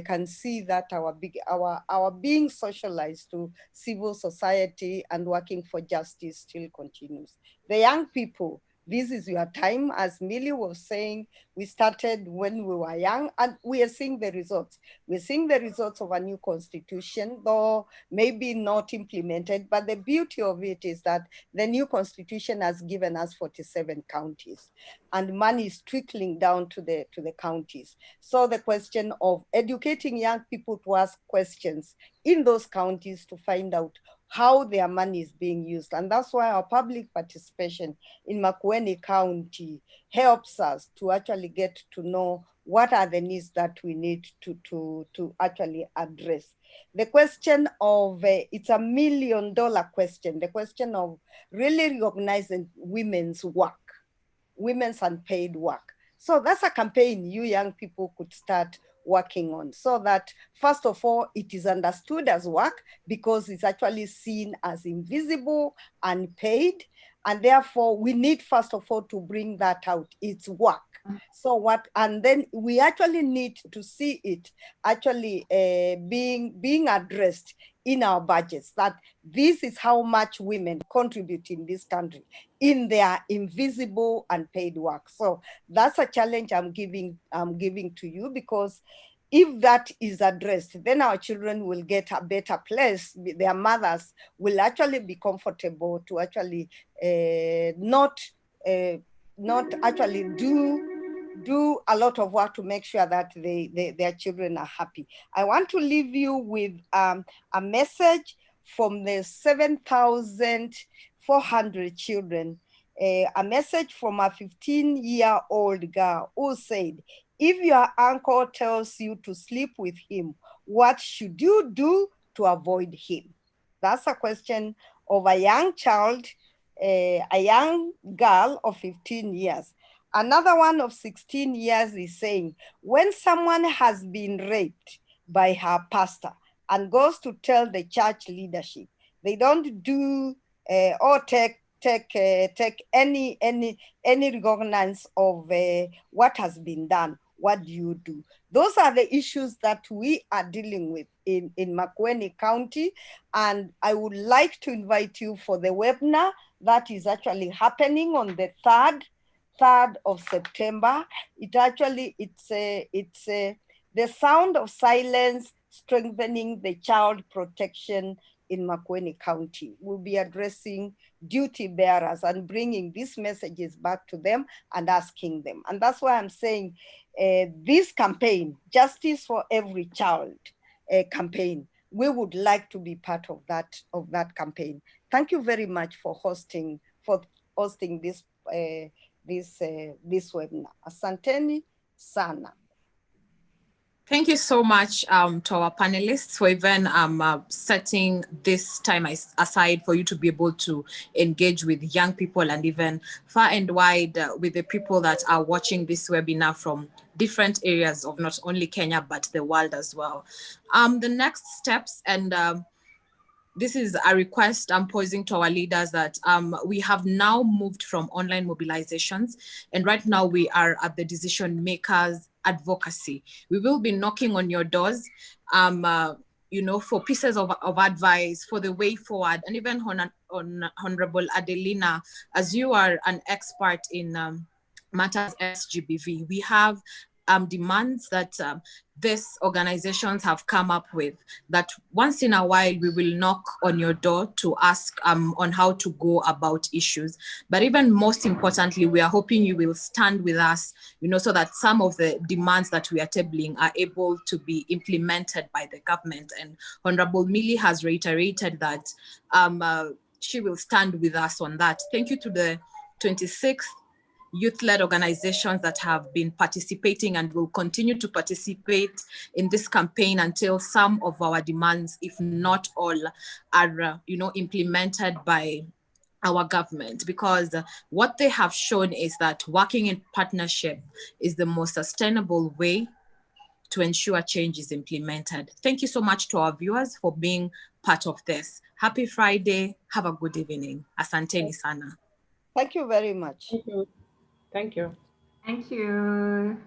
can see that our being socialized to civil society and working for justice still continues. The young people, this is your time. As Millie was saying, we started when we were young, and we are seeing the results. We're seeing the results of a new constitution, though maybe not implemented, but the beauty of it is that the new constitution has given us 47 counties, and money is trickling down to the counties. So the question of educating young people to ask questions in those counties to find out how their money is being used. And that's why our public participation in Makueni County helps us to actually get to know what are the needs that we need to actually address. The question of, it's $1 million question, the question of really recognizing women's work, women's unpaid work. So that's a campaign you young people could start working on, so that first of all, it is understood as work because it's actually seen as invisible, unpaid. And therefore we need first of all to bring that out, it's work. So and then we actually need to see it actually being addressed in our budgets, that this is how much women contribute in this country in their invisible unpaid work. So that's a challenge I'm giving to you, because if that is addressed, then our children will get a better place. Their mothers will actually be comfortable to actually not actually do a lot of work to make sure that their children are happy. I want to leave you with a message from the 7,400 children, a message from a 15-year-old girl who said, if your uncle tells you to sleep with him, what should you do to avoid him? That's a question of a young child, a young girl of 15 years. Another one of 16 years is saying, when someone has been raped by her pastor, and goes to tell the church leadership. They don't do or take any recognizance of what has been done. What do you do? Those are the issues that we are dealing with in Makueni County. And I would like to invite you for the webinar that is actually happening on the 3rd of September. It's the sound of silence, strengthening the child protection in Makueni County. We'll be addressing duty bearers and bringing these messages back to them and asking them. And that's why I'm saying this campaign, Justice for Every Child campaign, we would like to be part of that campaign. Thank you very much for hosting this webinar. Asanteni sana. Thank you so much to our panelists for even setting this time aside for you to be able to engage with young people and even far and wide with the people that are watching this webinar from different areas of not only Kenya, but the world as well. The next steps, and this is a request I'm posing to our leaders, that we have now moved from online mobilizations, and right now we are at the decision makers advocacy. We will be knocking on your doors, for pieces of advice, for the way forward, and even Honorable Adelina, as you are an expert in matters SGBV, we have demands that these organizations have come up with, that once in a while we will knock on your door to ask on how to go about issues. But even most importantly, we are hoping you will stand with us, so that some of the demands that we are tabling are able to be implemented by the government. And Honorable Millie has reiterated that she will stand with us on that. Thank you to the 26 youth-led organizations that have been participating and will continue to participate in this campaign until some of our demands, if not all, are implemented by our government. Because what they have shown is that working in partnership is the most sustainable way to ensure change is implemented. Thank you so much to our viewers for being part of this. Happy Friday. Have a good evening. Asanteni sana. Thank you very much. Thank you. Thank you. Thank you.